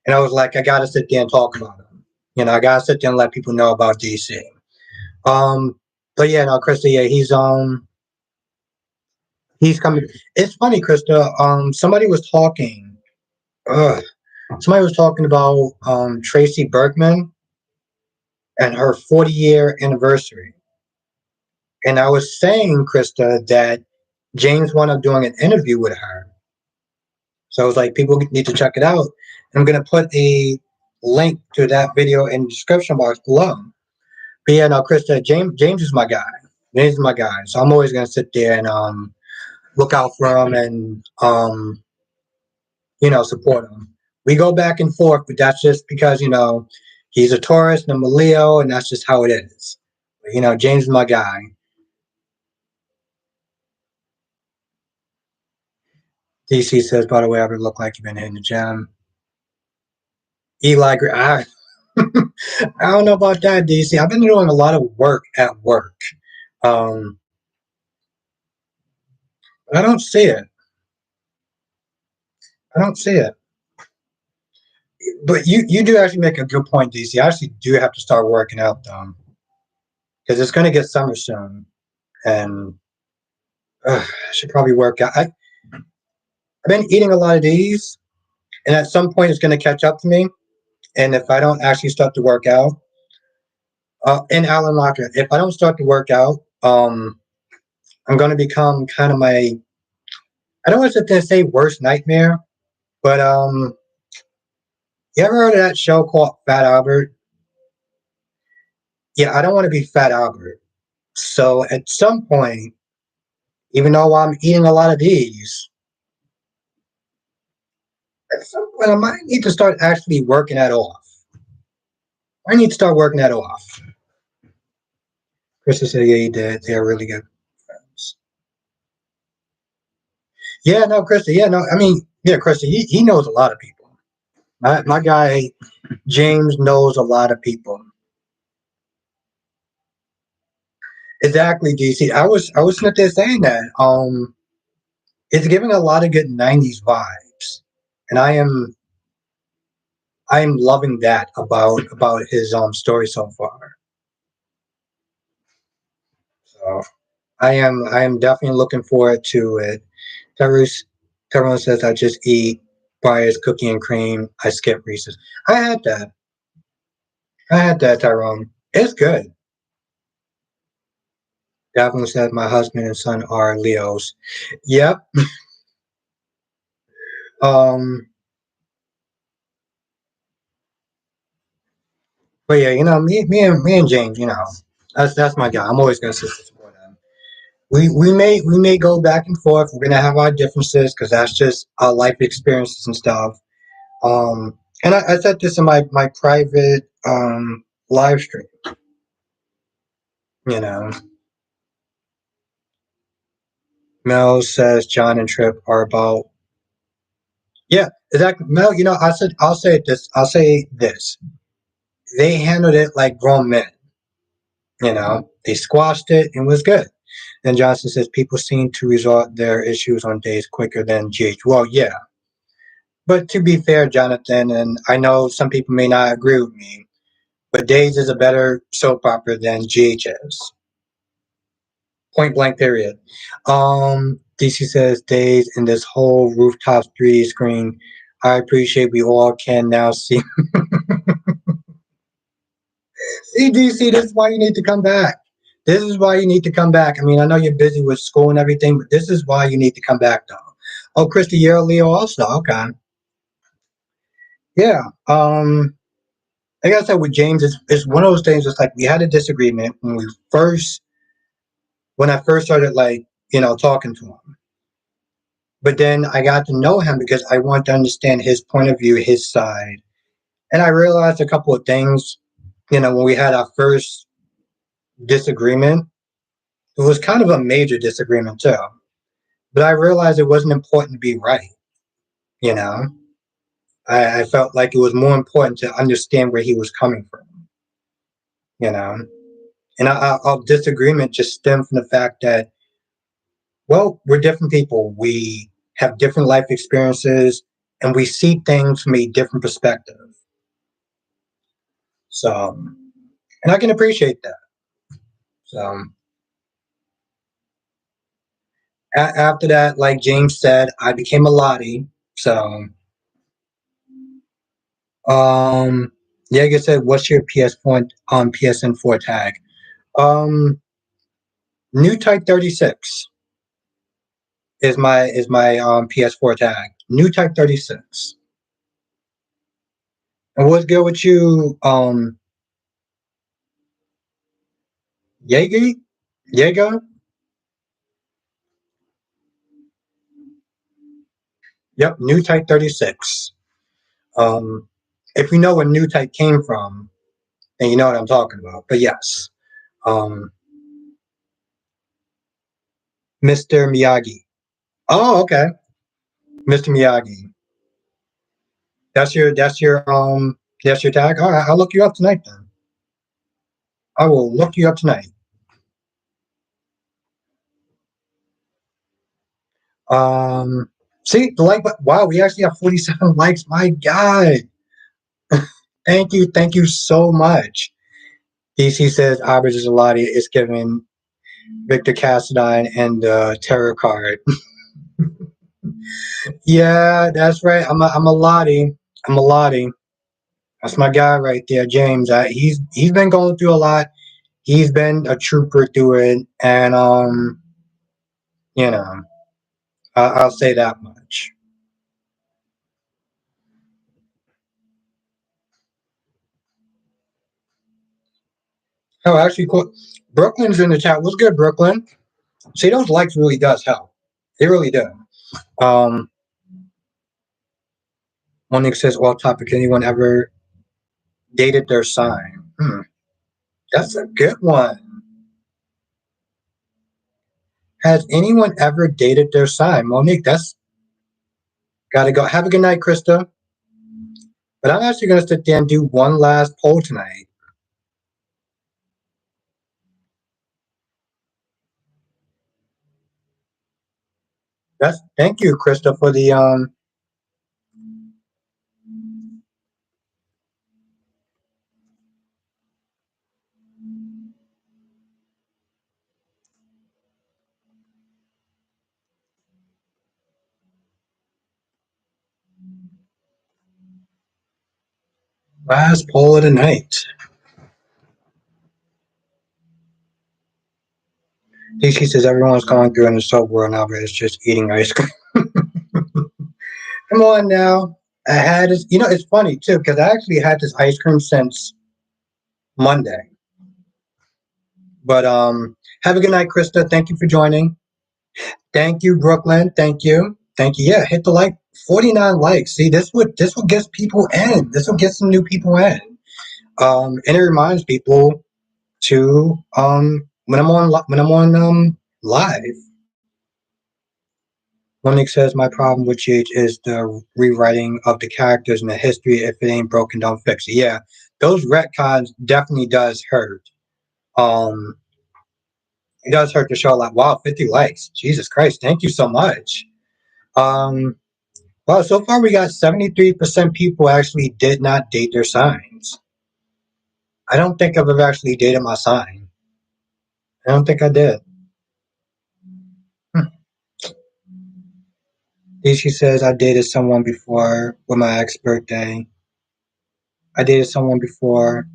And I was like, I gotta sit there and talk about him. You know, I gotta sit there and let people know about DC. Um, but yeah, no, Krista, yeah, he's coming. It's funny, Krista. Somebody was talking. Ugh, somebody was talking about Tracy Bergman and her 40-year anniversary. And I was saying, Krista, that James wound up doing an interview with her. So I was like, people need to check it out. I'm going to put a link to that video in the description box below. But yeah, no, Krista, James is my guy. James is my guy. So I'm always going to sit there and look out for him and, support him. We go back and forth, but that's just because, he's a Taurus and I'm a Leo, and that's just how it is. But, James is my guy. DC says, by the way, I would look like you've been hitting the gym. Eli, I don't know about that, DC. I've been doing a lot of work at work. Um, I don't see it. I don't see it. But you do actually make a good point, DC. I actually do have to start working out though, because it's going to get summer soon, and I should probably work out. I've been eating a lot of these, and at some point it's going to catch up to me. And if I don't actually start to work out, in Alan Locker, if I don't start to work out, I'm going to become kind of I don't want to say worst nightmare, but you ever heard of that show called Fat Albert? Yeah, I don't want to be Fat Albert. So at some point, even though I'm eating a lot of these, at some point I might need to start actually working that off. I need to start working that off. Krista said, yeah, he did. They're really good friends. Yeah, no, Krista. Yeah, no, I mean, yeah, Krista, he knows a lot of people. My guy, James, knows a lot of people. Exactly, DC. I was sitting there saying that. It's giving a lot of good 90s vibes. And I am loving that about his story so far. So I am definitely looking forward to it. Tyrese Tyrone says I just eat Briar's cookie and cream. I skip Reese's. I had that. I had that, Tyrone. It's good. Davin said my husband and son are Leos. Yep. Um But yeah, me and James, that's my guy. I'm always gonna support him. We may go back and forth. We're gonna have our differences because that's just our life experiences and stuff. And I said this in my private live stream. You know, Mel says John and Trip are about. Yeah, exactly. Mel, I'll say this. I'll say this. They handled it like grown men. They squashed it and was good. And Johnson says people seem to resolve their issues on days quicker than GH. Well, yeah, but to be fair, Jonathan, and I know some people may not agree with me, but Days is a better soap opera than GH is. Point blank, period. DC says Days in this whole rooftop 3D screen. I appreciate we all can now see. See, DC, this is why you need to come back. This is why you need to come back. I mean, I know you're busy with school and everything, but this is why you need to come back, though. Oh, Krista, you're a Leo also. Okay. Yeah. Like I said with James, it's one of those things. It's like we had a disagreement when I first started, like, talking to him. But then I got to know him because I wanted to understand his point of view, his side. And I realized a couple of things, when we had our first disagreement. It was kind of a major disagreement too. But I realized it wasn't important to be right, you know. I felt like it was more important to understand where he was coming from, you know. And our disagreement just stemmed from the fact that, well, we're different people. We have different life experiences and we see things from a different perspective. So, and I can appreciate that. So, after that, like James said, I became a Lottie. So, um, Jaeger said, "What's your PS point on PSN4 tag?" Um, New Type 36 is my PS4 tag. New Type 36. And what's good with you, Jaeger? Jaeger? Yep, New Type 36. Um, if you know where New Type came from, then you know what I'm talking about. But yes, um, Mr. Miyagi. Oh, okay, Mr. Miyagi. That's your tag. All right, I'll look you up tonight then. I will look you up tonight. Um, See the like, but wow, we actually have 47 likes. My God, thank you so much. DC says Albert Gelati is giving Victor Cassadine and the Terror card. Yeah, that's right. I'm a Lottie. I'm a Lottie. That's my guy right there, James. He's been going through a lot. He's been a trooper through it, and you know, I'll say that much. Oh, actually, cool. Brooklyn's in the chat. What's good, Brooklyn? See, those likes really does help. They really do. Um, Monique says, off topic, anyone ever dated their sign? That's a good one. Has anyone ever dated their sign? Monique, that's gotta go. Have a good night, Krista. But I'm actually gonna sit there and do one last poll tonight. That's thank you, Krista, for the last poll of the night. DC says everyone's going through in the soap world now, but it's just eating ice cream. Come on now. I had this, it's funny too, because I actually had this ice cream since Monday. But have a good night, Krista. Thank you for joining. Thank you, Brooklyn. Thank you. Thank you. Yeah, hit the like. 49 likes. See, this will get people in. This will get some new people in. And it reminds people to when I'm on live. Monique says my problem with GH is the rewriting of the characters and the history. If it ain't broken, don't fix it. Yeah, those retcons definitely does hurt. Um, it does hurt the show a lot. Wow, 50 likes. Jesus Christ, thank you so much. Um, well, so far we got 73% people actually did not date their signs. I don't think I've ever actually dated my sign. I don't think I did. Hmm. She says I dated someone before with my ex birthday. I dated someone before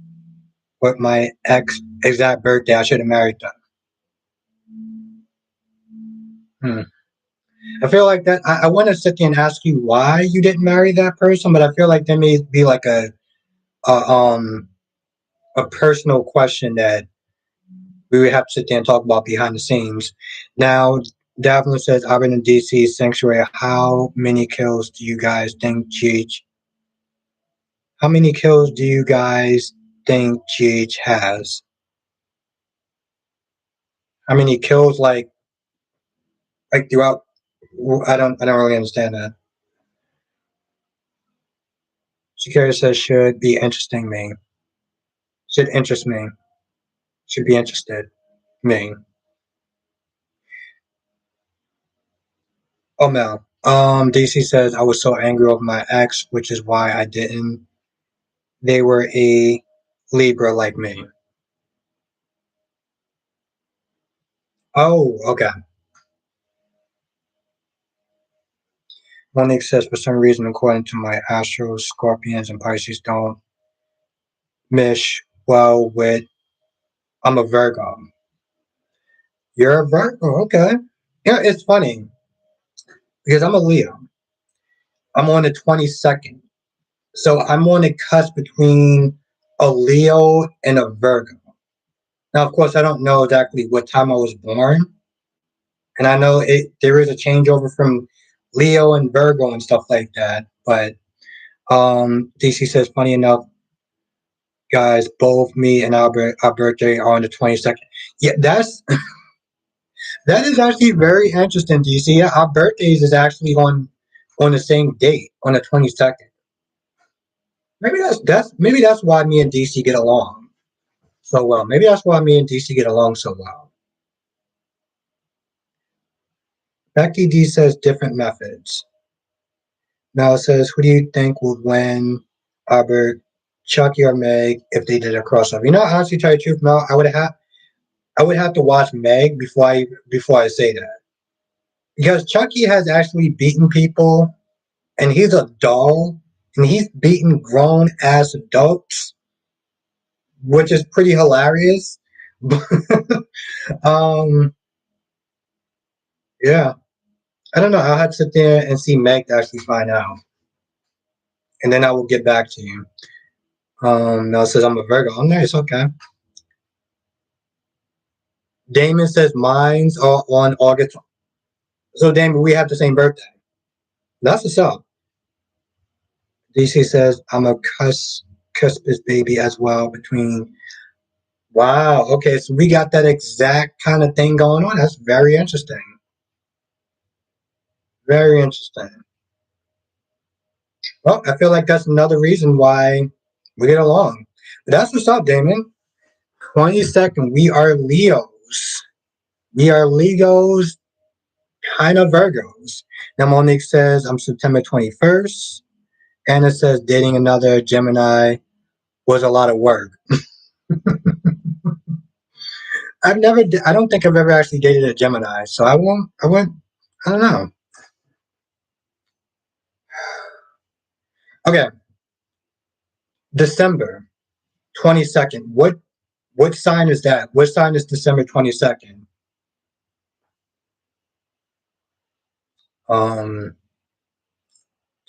with my ex exact birthday. I should have married them. Hmm. I feel like that. I want to sit there and ask you why you didn't marry that person, but I feel like there may be like a um a personal question that we would have to sit there and talk about behind the scenes. Now, Davlin says, I've been in DC Sanctuary. How many kills do you guys think GH? How many kills do you guys think GH has? How many kills like throughout? I don't really understand that. Shakira says should be interesting me. Should interest me. Should be interested me. Oh Mel. DC says I was so angry over my ex, which is why I didn't. They were a Libra like me. Oh, okay. Monique says for some reason, according to my astro, Scorpions and Pisces don't mesh well with. I'm a Virgo. You're a Virgo, okay. Yeah, it's funny because I'm a Leo. I'm on the 22nd. So I'm on the cusp between a Leo and a Virgo. Now, of course, I don't know exactly what time I was born, and I know there is a changeover from Leo and Virgo and stuff like that. But DC says, funny enough, guys, both me and Albert, our birthday are on the 22nd. Yeah, that is actually very interesting, DC. Yeah, our birthdays is actually on the same date on the 22nd. Maybe that's why me and DC get along so well. Maybe that's why me and DC get along so well. Becky D says different methods. Now it says, who do you think would win, Albert, Chucky, or Meg if they did a crossover? Honestly, tell you the truth, Mel, I would have to watch Meg before I say that because Chucky has actually beaten people, and he's a doll, and he's beaten grown ass adults, which is pretty hilarious. um, yeah, I don't know. I'll have to sit there and see Meg to actually find out, and then I will get back to you. Mel says I'm a Virgo. Oh, nice. Okay. Damon says mine's are on August. So Damon, we have the same birthday. That's what's up. DC says I'm a cuspis baby as well between. Wow. Okay, so we got that exact kind of thing going on. That's very interesting. Very interesting. Well, I feel like that's another reason why we get along. But that's what's up, Damon. 22nd, we are Leos. We are Legos, kind of Virgos. Now Monique says I'm September 21st. Anna says dating another Gemini was a lot of work. I don't think I've ever actually dated a Gemini, so I don't know. Okay, December 22nd. What sign is that? What sign is December 22nd? Um,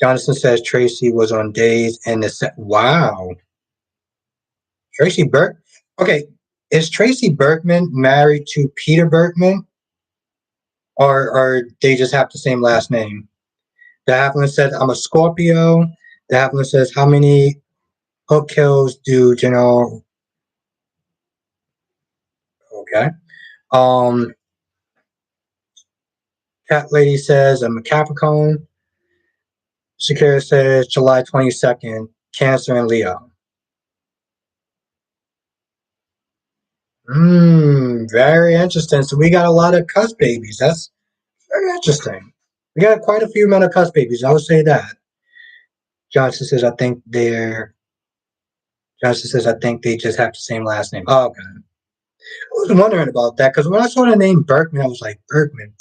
Jonathan says Tracy was on days and the wow. Tracy Burke. Okay, is Tracy Berkman married to Peter Berkman, or they just have the same last name? The halfling says, "I'm a Scorpio." The halfling says, "How many hook kills do General?" Okay. Um, Cat Lady says, "I'm a Capricorn." Shakira says, "July 22nd, Cancer and Leo." Very interesting. So we got a lot of cuss babies. That's very interesting. We got quite a few men of cuss babies. I would say that. Johnson says, Johnson says, I think they just have the same last name. Oh, okay. I was wondering about that because when I saw the name Berkman, I was like, Berkman.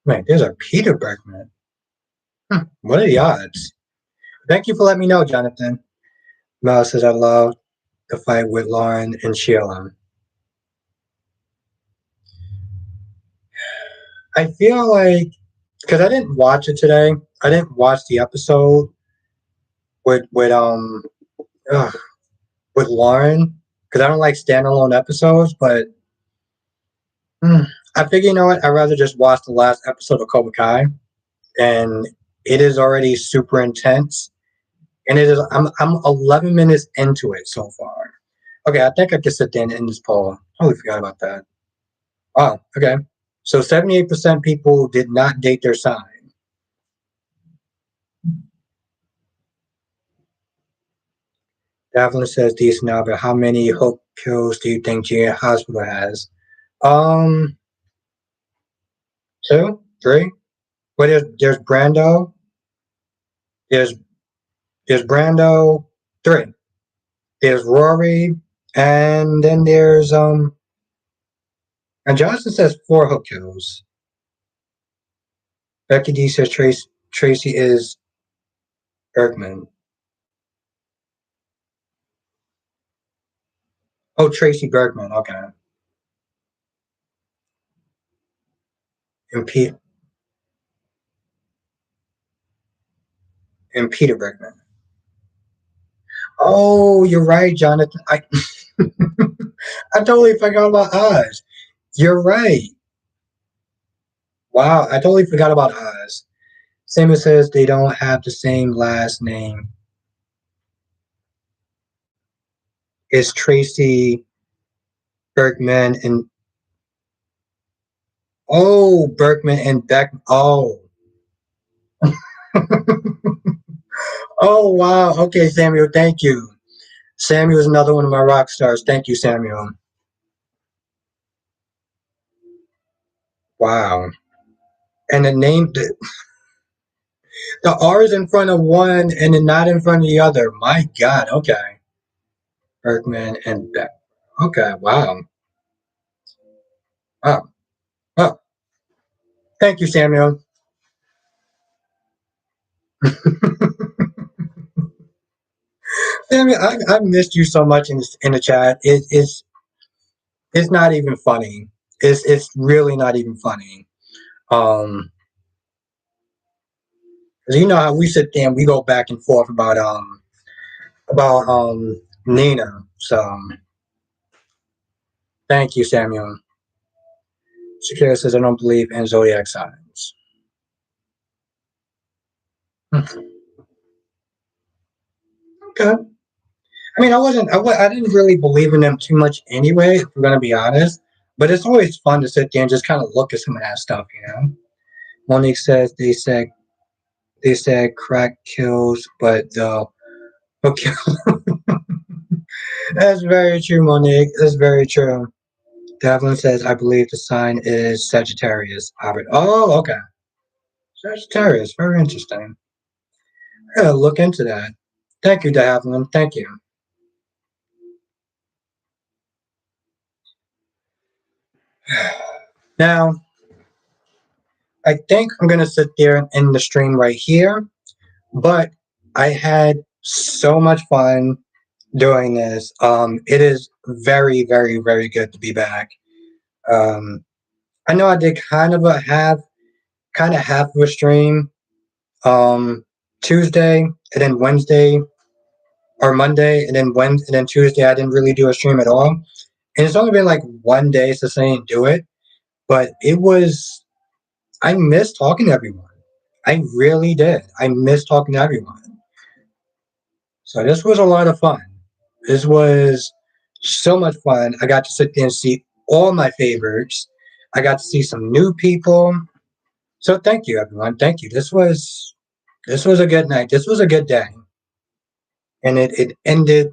Wait, there's a Peter Berkman. What are the odds? Thank you for letting me know, Jonathan. Mel says, I love the fight with Lauren and Sheila. I feel like, because I didn't watch it today, I didn't watch the episode with ugh, with Lauren because I don't like standalone episodes. But mm, I figure, you know what? I'd rather just watch the last episode of Cobra Kai, and it is already super intense. And it is. I'm 11 minutes into it so far. Okay, I think I can sit there and end this poll. Totally forgot about that. Wow. Okay. So 78% people did not date their sign. Davlin says decent now, but how many hope kills do you think Gina Hospital has? Um, two, three. Well, there's Brando. There's there's Brando. Three. There's Rory, and then there's And Johnson says four hook kills. Becky D says Tracy is Bergman. Oh, Tracy Bergman. Okay. And Pete and Peter Bergman. Oh, you're right, Jonathan. I totally forgot about Oz. You're right. Wow, I totally forgot about Oz. Samuel says they don't have the same last name. It's Tracy Bergman and Bergman and Beck. Oh, oh wow. Okay, Samuel. Thank you. Samuel is another one of my rock stars. Thank you, Samuel. Wow. And the R is in front of one and then not in front of the other. My God. Okay. Bergman and Beck. Okay. Wow. Wow. Oh, thank you, Samuel. Samuel, I missed you so much in the chat. It's not even funny. It's really not even funny. Um, 'Cause you know how we sit there and we go back and forth about Nina. So thank you, Samuel. Shakira says I don't believe in zodiac signs. Okay. I mean, I didn't really believe in them too much anyway, if we're gonna be honest. But it's always fun to sit there and just kind of look at some of that stuff, you know. Monique says they said crack kills, but okay. That's very true, Monique. That's very true. Devlin says, I believe the sign is Sagittarius. Albert. Oh, okay. Sagittarius. Very interesting. I gotta look into that. Thank you, Devlin. Thank you. Now, I think I'm gonna sit there and end the stream right here. But I had so much fun doing this. It is very, very, very good to be back. Um, I know I did kind of half of a stream um, Tuesday and then Wednesday. or Monday, and then Wednesday, and then Tuesday I didn't really do a stream at all. And it's only been like one day since I didn't do it, but it was I miss talking to everyone. I really did. I miss talking to everyone. So this was a lot of fun. This was so much fun. I got to sit there and see all my favorites. I got to see some new people. So thank you, everyone. Thank you. This was a good night. This was a good day, and it ended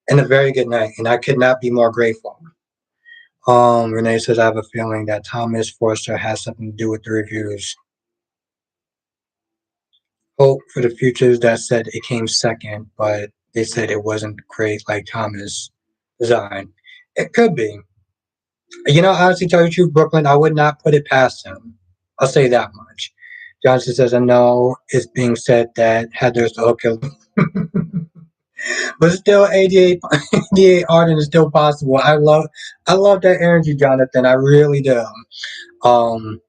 in a very good night, and I could not be more grateful. Renee says I have a feeling that Thomas Forster has something to do with the reviews. Hope for the futures that said it came second, but they said it wasn't great like Thomas' design. It could be. Honestly, tell you the truth, Brooklyn, I would not put it past him. I'll say that much. Johnson says, I know it's being said that Heather's the hooker, but still, 88, 88 Arden is still possible. I love that energy, Jonathan. I really do. Um,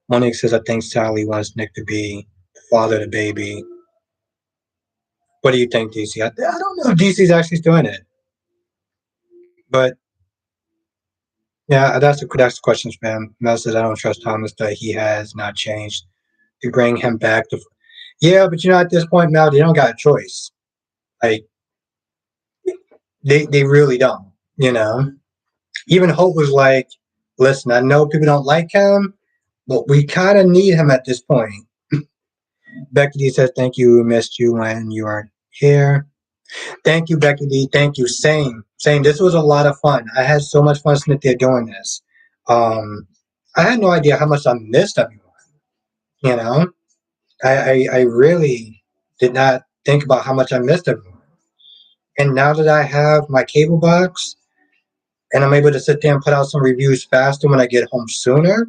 Monique says, I think Sally wants Nick to be the father of the baby. What do you think, DC? I don't know if DC's actually doing it, but yeah, that's the question, spam. Mel says I don't trust Thomas that he has not changed to bring him back to. Yeah, but at this point, Mel, they don't got a choice. Like they really don't. You know, even Hope was like, "Listen, I know people don't like him, but we kind of need him at this point." Becky D says, "Thank you. We missed you when you weren't here." Thank you, Becky D. Thank you. Same, same. This was a lot of fun. I had so much fun sitting there doing this. Um, I had no idea how much I missed everyone. You know, I really did not think about how much I missed everyone. And now that I have my cable box and I'm able to sit there and put out some reviews faster when I get home sooner,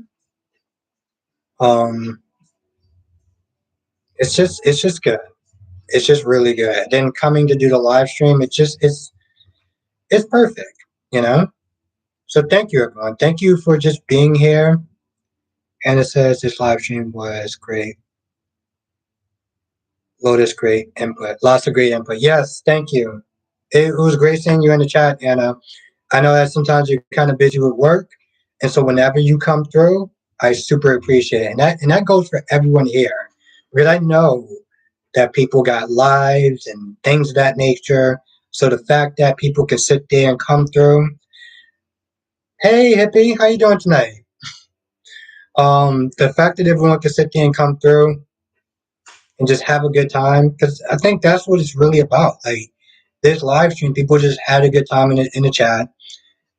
um, it's just good. It's just really good. And then coming to do the live stream, it's perfect. You know. So thank you, everyone. Thank you for just being here. And it says this live stream was great. Lotus, great input. Lots of great input. Yes, thank you. It was great seeing you in the chat, Anna. I know that sometimes you're kind of busy with work, and so whenever you come through, I super appreciate it. And that goes for everyone here, because I know that people got lives and things of that nature. So the fact that people can sit there and come through, hey hippie, how you doing tonight? The fact that everyone can sit there and come through and just have a good time, because I think that's what it's really about. Like this live stream, people just had a good time in the chat,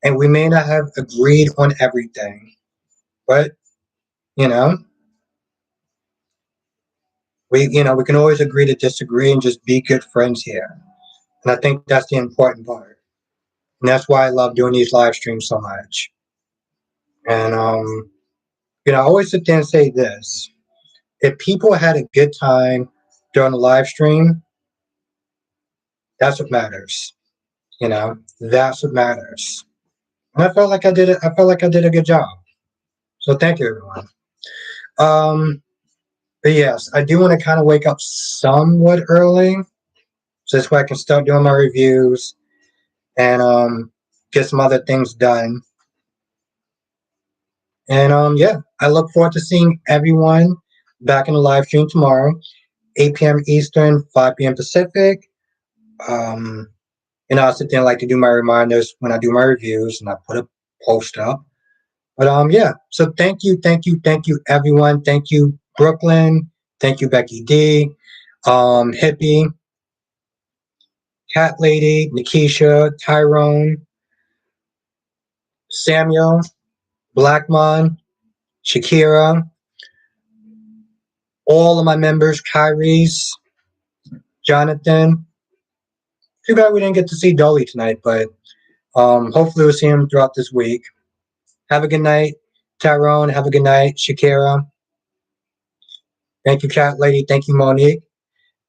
and we may not have agreed on everything, but you know, we can always agree to disagree and just be good friends here. And I think that's the important part, and that's why I love doing these live streams so much. And I always sit there and say this: if people had a good time during the live stream, that's what matters. That's what matters. And I felt like I did it. I felt like I did a good job. So thank you, everyone. Um, but yes, I do want to kind of wake up somewhat early, so this way I can start doing my reviews and get some other things done. And yeah, I look forward to seeing everyone back in the live stream tomorrow, 8 p.m. Eastern, 5 p.m. Pacific. Um, I sit there and like to do my reminders when I do my reviews, and I put a post up. But yeah. So thank you, everyone. Thank you, Brooklyn. Thank you, Becky D, Hippie, Cat Lady, Nikisha, Tyrone, Samuel, Blackmon, Shakira, all of my members, Kyrie's, Jonathan. Too bad we didn't get to see Dolly tonight, but hopefully we'll see him throughout this week. Have a good night, Tyrone. Have a good night, Shakira. Thank you, Cat Lady. Thank you, Monique.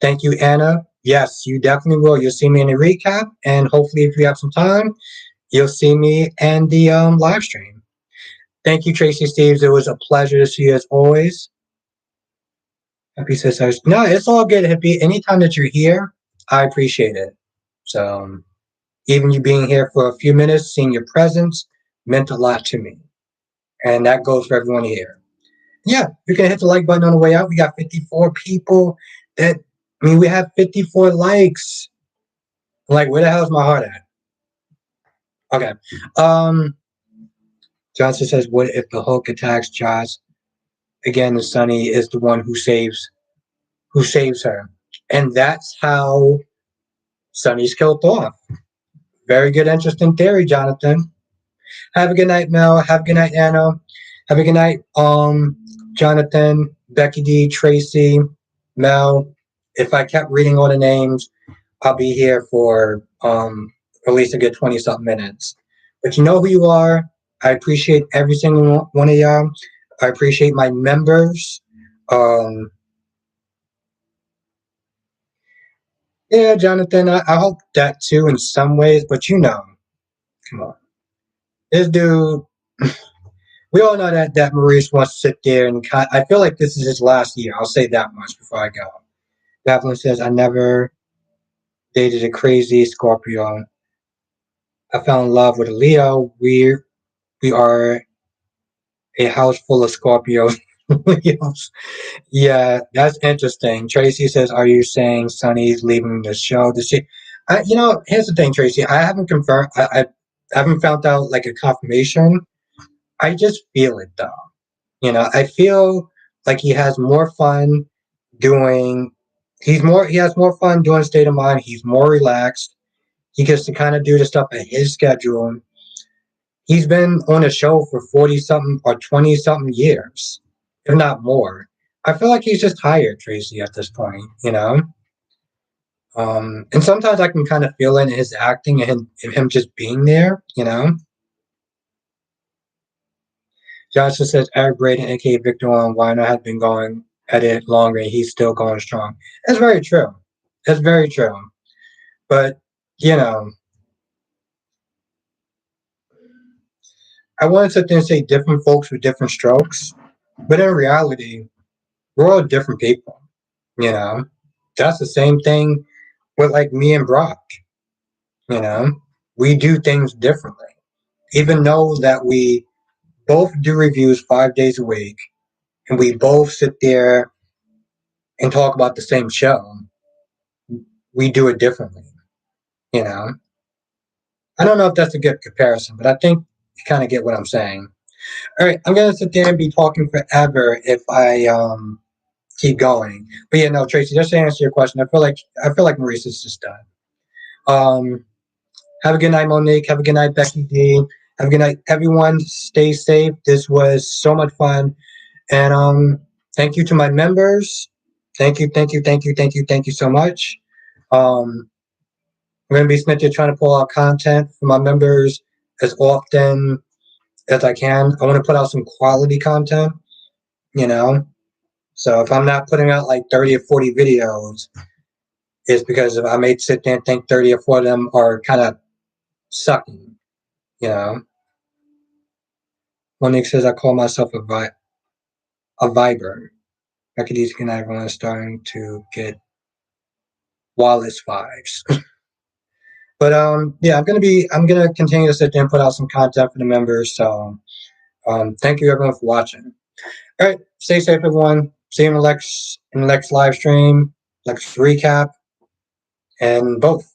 Thank you, Anna. Yes, you definitely will. You'll see me in the recap, and hopefully, if you have some time, you'll see me in the live stream. Thank you, Tracy Steves. It was a pleasure to see you as always. Happy says, no, it's all good, Hippie. Anytime that you're here, I appreciate it. So even you being here for a few minutes, seeing your presence meant a lot to me. And that goes for everyone here. Yeah, you can hit the like button on the way out. We got 54 people that, I mean, we have 54 likes. Like, where the hell's my heart at? Okay. Um, Johnson says, what if the Hulk attacks Josh again and Sunny is the one who saves her? And that's how Sunny's killed off. Very good, interesting theory, Jonathan. Have a good night, Mel. Have a good night, Anna. Have a good night, Jonathan, Becky D, Tracy, Mel. If I kept reading all the names, I'll be here for at least a good 20 something minutes. But you know who you are. I appreciate every single one of y'all. I appreciate my members. Um, yeah, Jonathan, I hope that too in some ways, but you know, come on. This dude, we all know that Maurice wants to sit there and I feel like this is his last year. I'll say that much before I go. Devlin says, I never dated a crazy Scorpio. I fell in love with a Leo. We are a house full of Scorpios. Leos. Yeah, that's interesting. Tracy says, "Are you saying Sunny's leaving the show?" Here's the thing, Tracy. I haven't confirmed. I haven't found out like a confirmation. I just feel it though. I feel like he has more fun doing. He has more fun doing State of Mind. He's more relaxed. He gets to kind of do the stuff at his schedule. He's been on a show for 40 something or 20 something years, if not more. I feel like he's just tired, Tracy, at this point. And sometimes I can kind of feel it in his acting and him just being there. Joshua says Eric Braden, aka Victor on Weiner, has been going at it longer and he's still going strong. That's very true. That's very true. But, you know, I want to sit there and say different folks with different strokes. But in reality, we're all different people. You know, that's the same thing with like me and Brock. You know, we do things differently. Even though that we both do reviews 5 days a week and we both sit there and talk about the same show, we do it differently. You know, I don't know if that's a good comparison, but I think you kind of get what I'm saying. All right, I'm gonna sit there and be talking forever if I keep going. But yeah, no, Tracy, just to answer your question, I feel like Maurice is just done. Um, Have a good night, Monique. Have a good night, Becky D. Have a good night, everyone. Stay safe. This was so much fun. And thank you to my members. Thank you, thank you, thank you, thank you, thank you so much. I'm going to be Smith trying to pull out content for my members as often as I can. I want to put out some quality content. So if I'm not putting out like 30 or 40 videos, it's because I may sit there and think 30 or 40 of them are kind of sucking, you know. Monique says I call myself a viber. Becky and everyone is starting to get Wallace vibes. But yeah, I'm gonna continue to sit there and put out some content for the members. So thank you everyone for watching. All right, stay safe everyone. See you in the next live stream, next recap, and both.